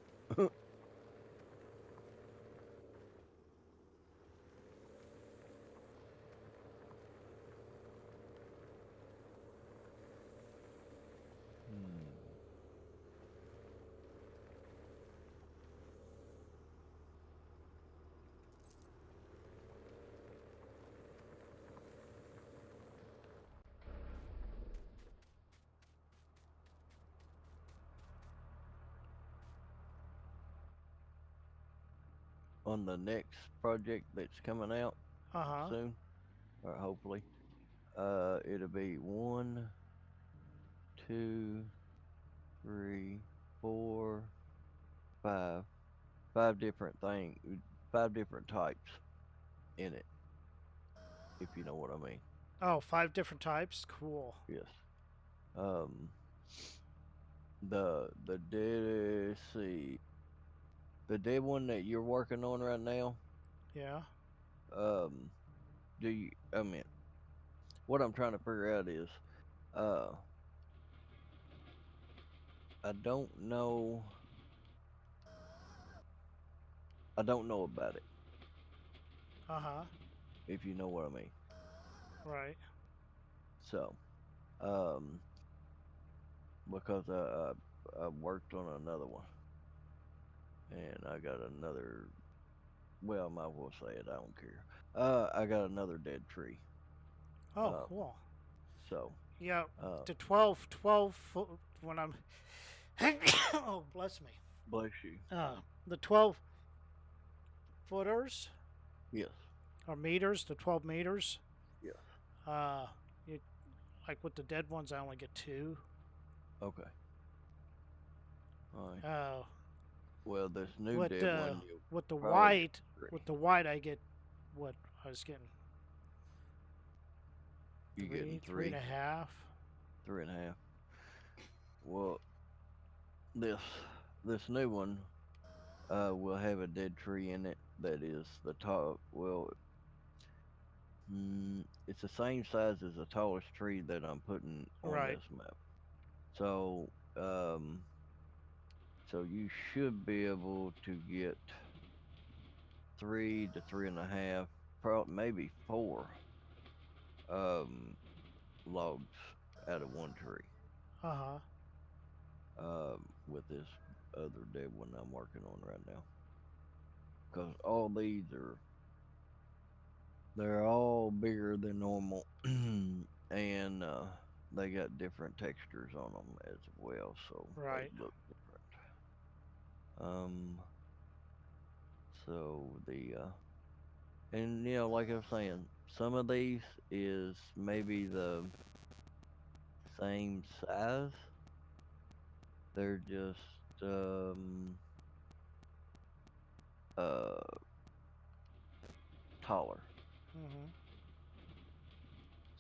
Hmm. On the next project that's coming out Uh huh. soon, or hopefully, it'll be one, two, three, four, five, five different things, five different types in it, if you know what I mean. Oh, 5 different types? Cool. Yes. Um, the dead, let's see, the dead one that you're working on right now. Yeah. Um, do you? I mean, what I'm trying to figure out is, uh, I don't know, I don't know about it, Uh huh. if you know what I mean. Right. So, um, because I worked on another one, and I got another. Well, I might as well say it. I don't care. I got another dead tree. Oh, Um, cool. so, Yeah. uh, The 12 foot, when I'm. Oh, bless me. bless you. The 12 footers Yes. or meters, the 12 meters. Yes. Uh, you, like with the dead ones, I only get two. Okay. All right. Uh, Well, this new with dead the one, you'll with the probably get white, three. I get what I was getting You getting three and a three, half. three and a half. Well, this this new one will have a dead tree in it that is the top. Well, it's the same size as the tallest tree that I'm putting on Right. this map. So, so you should be able to get three to three and a half, probably maybe four um, logs out of one tree. Uh huh. With this other dead one I'm working on right now, because all these are they're all bigger than normal, and they got different textures on them as well, so they Right. look different. Um, so and like I was saying, some of these is maybe the same size. They're just uh taller. Mm-hmm.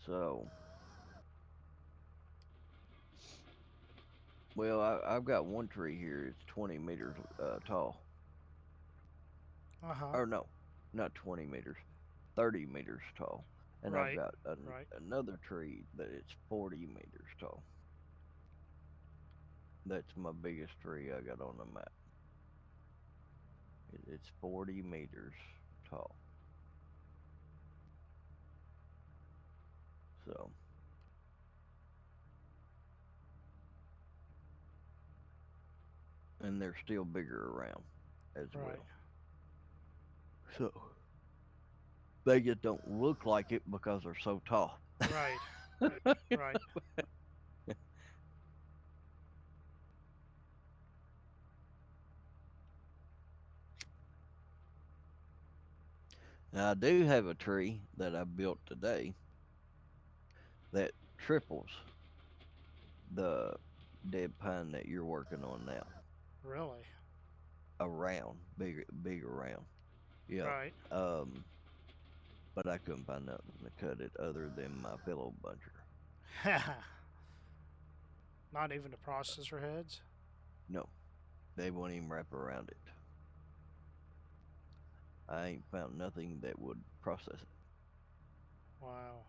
So, well, I've got one tree here. It's 20 meters tall. Uh huh. Or no, not 20 meters, 30 meters tall. And I've Right. got Right. another tree that it's 40 meters tall. That's my biggest tree I got on the map. It's 40 meters tall. So, and they're still bigger around as Right. well. So they just don't look like it because they're so tall. Right. Right. Now I do have a tree that I built today that triples the dead pine that you're working on now. Really. Around, big around. Yep. Right. Um, but I couldn't find nothing to cut it other than my pillow buncher. Not even the processor heads. No, they won't even wrap around it. I ain't found nothing that would process it. Wow.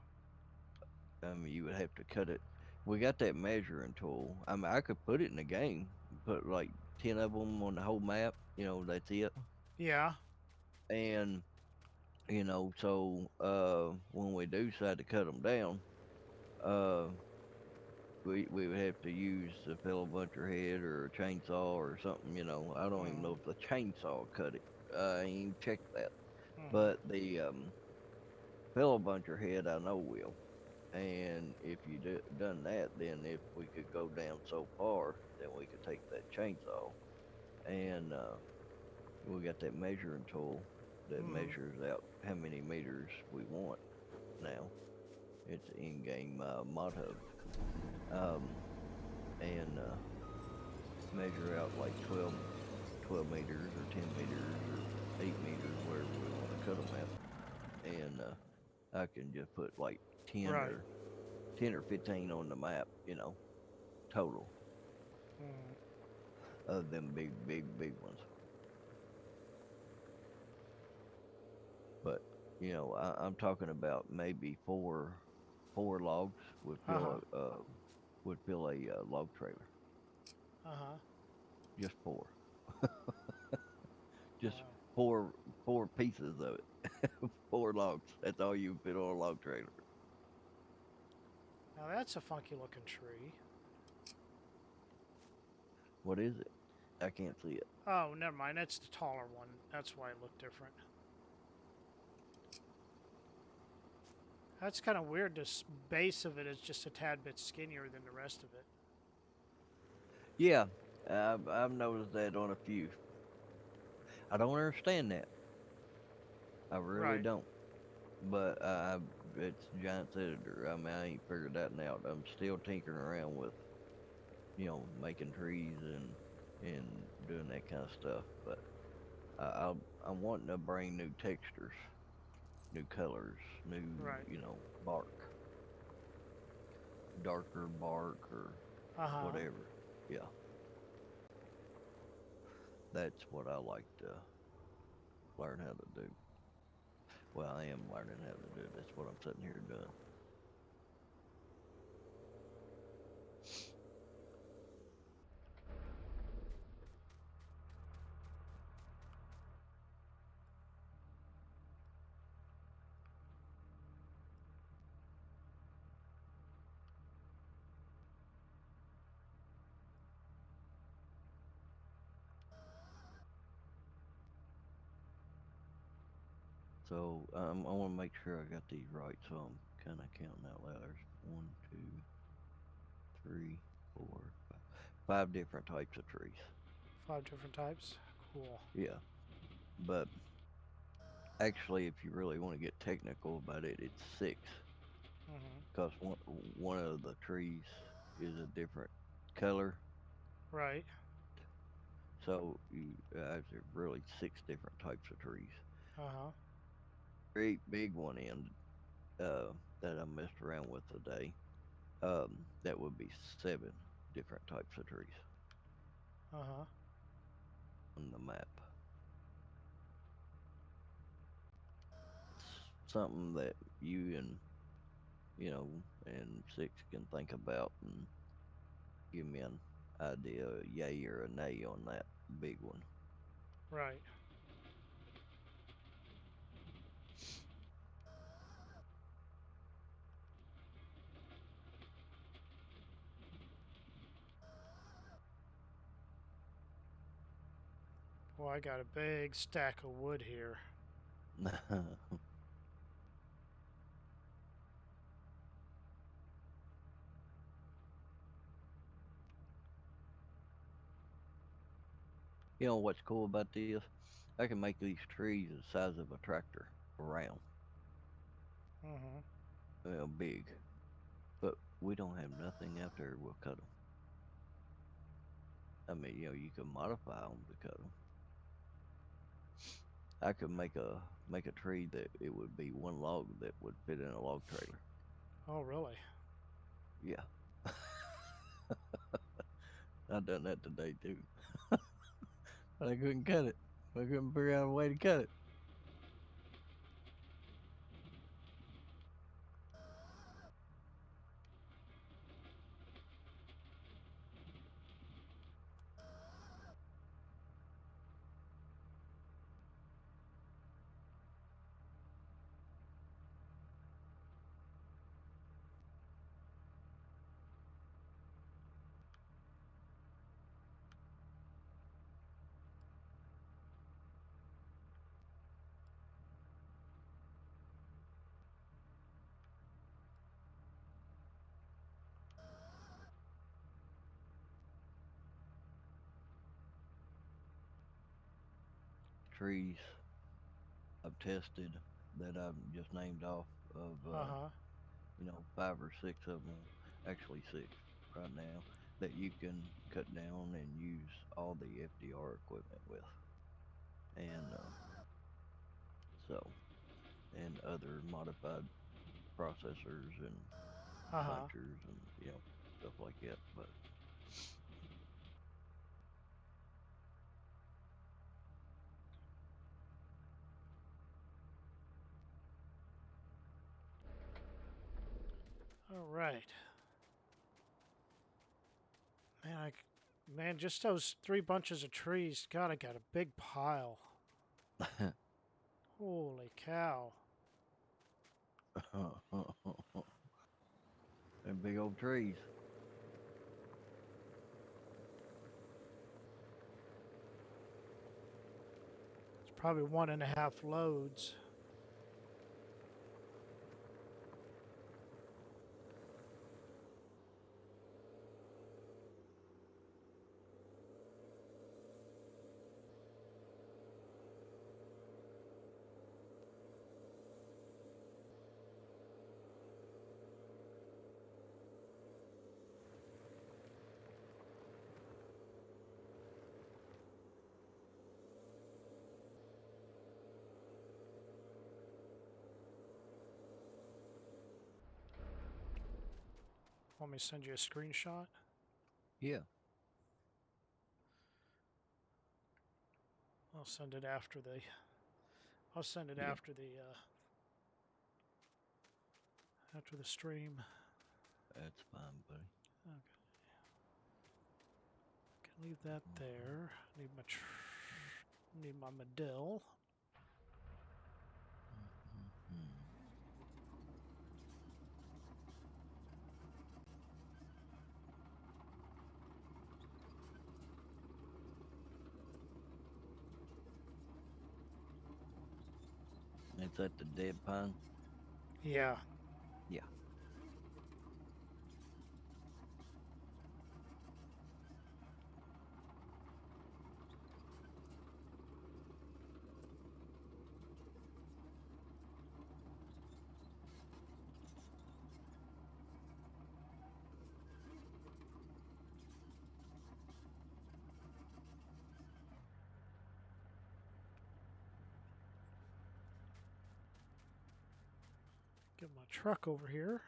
I mean, you would have to cut it. We got that measuring tool. I mean, I could put it in a game, put like 10 of them on the whole map. That's it. Yeah. And, so when we do decide to cut them down, uh, we would have to use a fellow buncher head or a chainsaw or something. I don't even Mm-hmm. know if the chainsaw will cut it. I ain't even checked that. Mm-hmm. But the fellow buncher head, I know will. And if you done that, then if we could go down so far, then we could take that chainsaw and we got that measuring tool that Mm-hmm. measures out how many meters we want now. It's an in-game mod hub. Um, and measure out like 12 meters or 10 meters or 8 meters, wherever we want to cut them at. And I can just put like 10 Right. or 10 or 15 on the map, total Mm. of them big ones. But I'm talking about maybe four logs Uh-huh. would fill a log trailer. Uh-huh. Just four, just Wow. four four pieces of it, four logs. That's all you fit on a log trailer. Now that's a funky looking tree. What is it? I can't see it. Oh, never mind. That's the taller one. That's why it looked different. That's kind of weird. This base of it is just a tad bit skinnier than the rest of it. Yeah, I've noticed that on a few. I don't understand that. I really Right. don't. But it's Giant's editor. I mean, I ain't figured that out. I'm still tinkering around with making trees and doing that kind of stuff. But I'm wanting to bring new textures, new colors, new Right. bark, darker bark or Uh-huh. whatever. Yeah, that's what I like to learn how to do. Well, I am learning how to do it. That's what I'm sitting here doing. So I want to make sure I got these right. So I'm kind of counting out loud. There's one, two, three, four, five different types of trees. 5 different types. Cool. Yeah, but actually, if you really want to get technical about it, it's six Mm-hmm. because one of the trees is a different color. Right. So there's really six different types of trees. Uh-huh. Great big one in uh, that I messed around with today. That would be seven different types of trees Uh-huh. on the map. Something that you and six can think about and give me an idea, yay or a nay on that big one. Right. Well, I got a big stack of wood here. You know what's cool about this? I can make these trees the size of a tractor around, Mm-hmm. big. But we don't have nothing out there we'll cut them. I mean, you can modify them to cut them. I could make a tree that it would be one log that would fit in a log trailer. Oh, really? Yeah, I done that today too, but I couldn't cut it. I couldn't figure out a way to cut it. Trees I've tested that I've just named off of, Uh-huh. 5 or 6 of them, actually 6 right now, that you can cut down and use all the FDR equipment with, and so and other modified processors and Uh-huh. punchers and stuff like that. But All right. Man, man, just those three bunches of trees. God, I got a big pile. Holy cow. and big old trees. It's probably 1.5 loads. Want me to send you a screenshot? Yeah, I'll send it after the. I'll send it yeah, after the stream. that's fine, buddy. Okay, can leave that there. Need my Medill. Mhm. It's at the dead pine. Yeah. Yeah. Get my truck over here.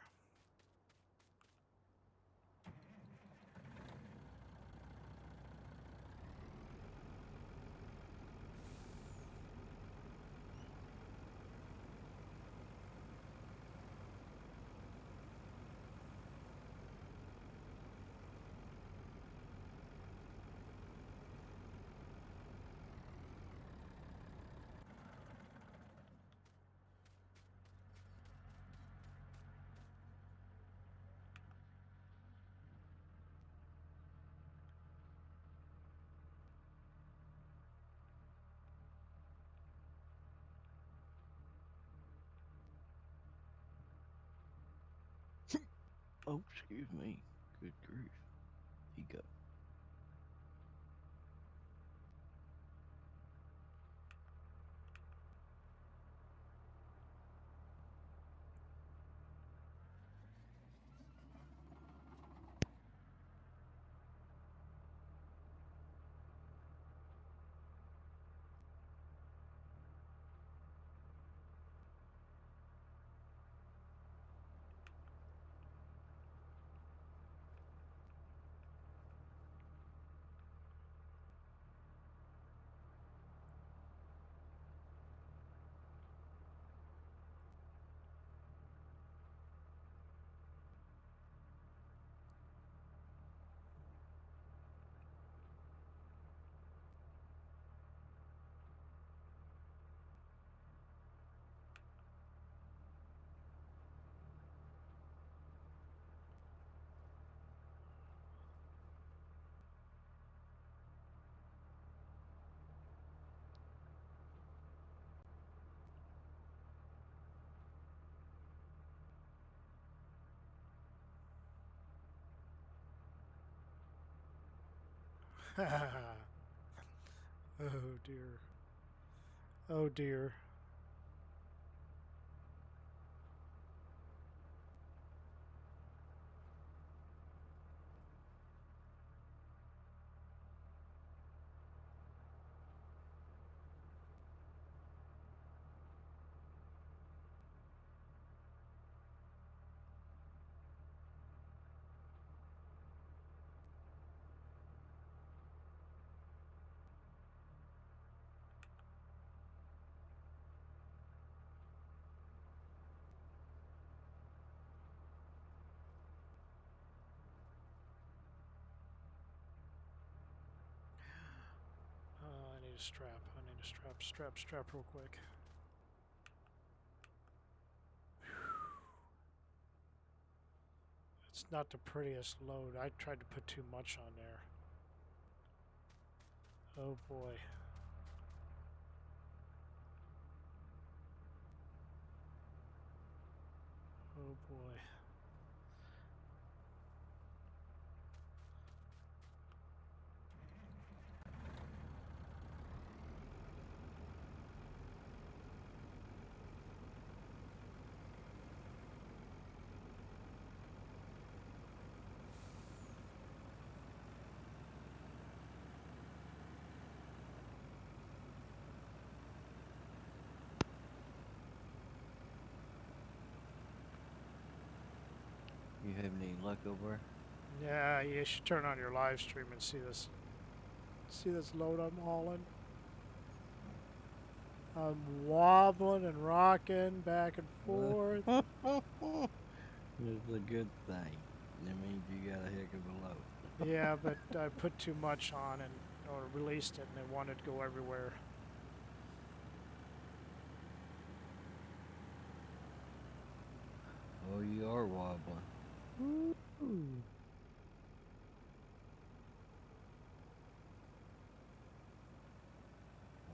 Oh, excuse me. Good grief. He go. Oh dear. Oh dear. I need a strap. I need a strap real quick. It's not the prettiest load. I tried to put too much on there. Oh boy. Oh boy. You having any luck over Yeah, you should turn on your live stream and see this. See this load I'm hauling? I'm wobbling and rocking back and there? forth. It's a good thing. That means you got a heck of a load. Yeah, but I put too much on and or released it and it wanted to go everywhere. Oh, you are wobbling. Ooh.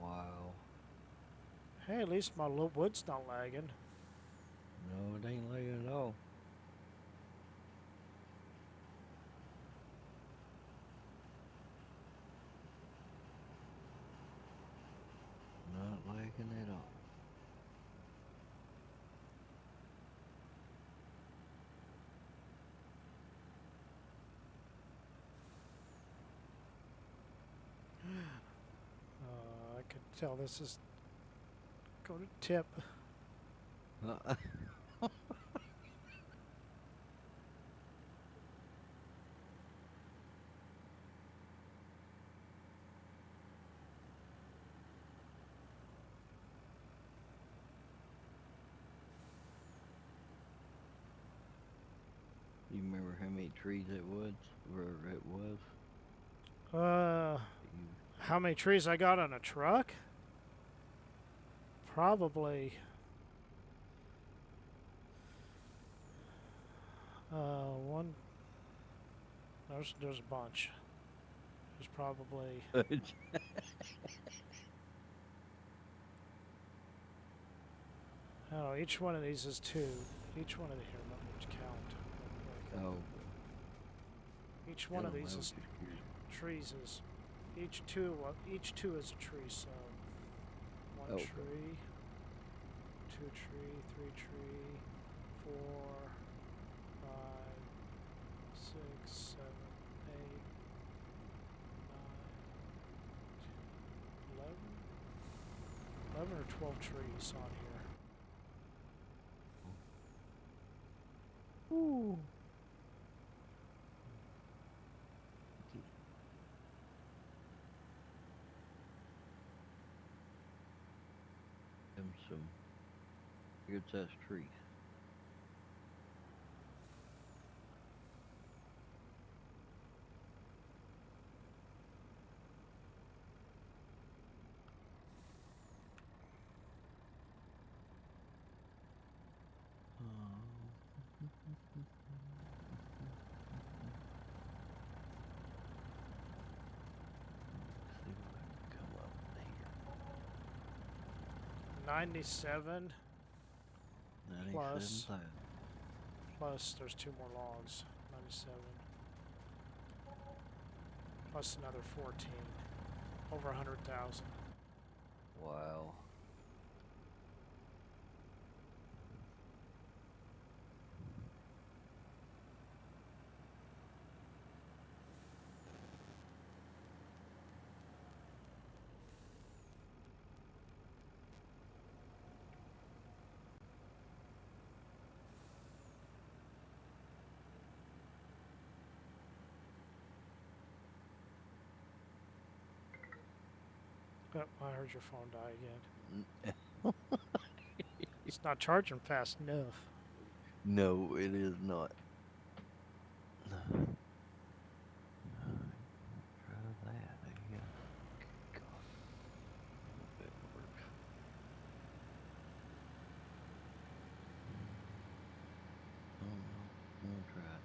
Wow. Hey, at least my wood's not lagging. No, it ain't lagging at all. Not lagging at all. I could tell this is going to tip. Uh, you remember how many trees it was? Where it was? Uh, You, how many trees I got on a truck? Probably, one. There's a bunch. There's probably, I don't know, each one of these is two. Each one of the, here, let me count real quick. Oh, okay. Each Yeah, one of I these was is just curious. trees is each two is a tree. So one Oh, okay. tree, two tree, three tree, four, five, six, seven, eight, nine, 10, 11 or 12 trees on here. Oh. Ooh. Get them some good sized trees. Um, let's see what I can come up with here. 97 plus 97,000. plus there's two more logs. 97 plus another 14. Over 100,000. Wow. Oh, I heard your phone die again. N- It's not charging fast enough. No, it is not. Try that again. God, I hope that works. Oh no, I'm gonna try it.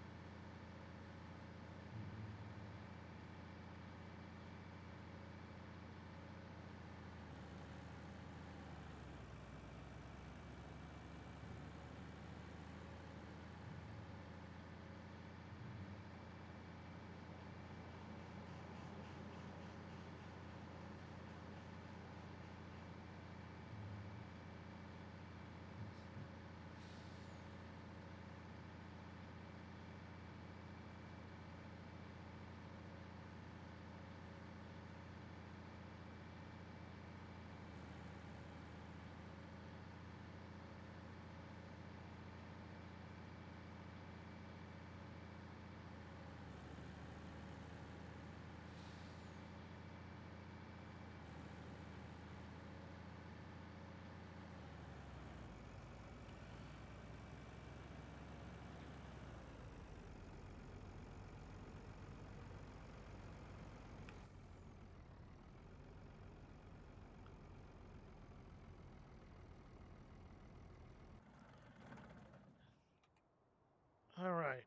All right.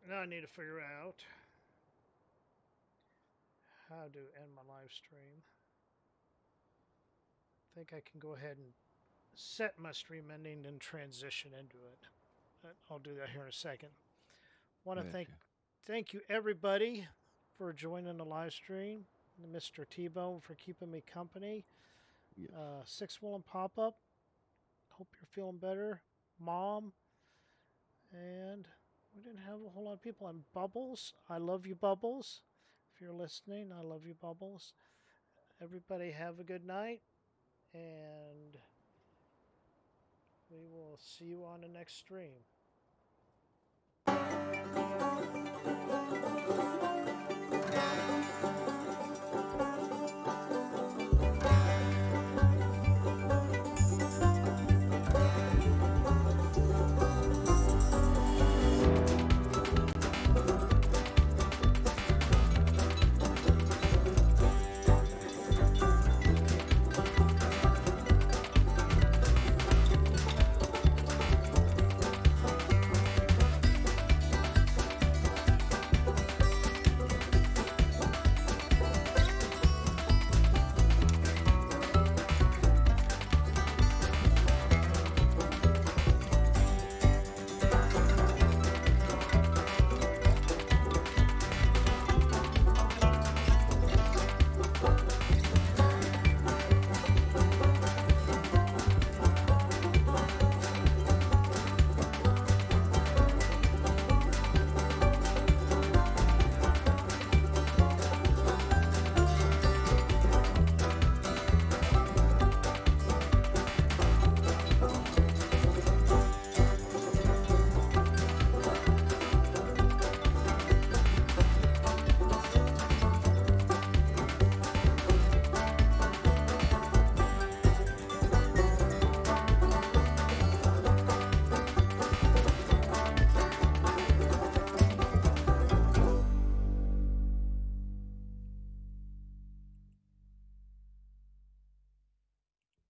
Now I need to figure out how to end my live stream. I think I can go ahead and set my stream ending and transition into it. I'll do that here in a second. Want to Gotcha. thank you everybody for joining the live stream. Mr. T-Bone for keeping me company. Yes. Six Woolen Pop Up. Hope you're feeling better. Mom, and we didn't have a whole lot of people. And Bubbles, I love you, Bubbles. If you're listening, I love you, Bubbles. Everybody have a good night, and we will see you on the next stream.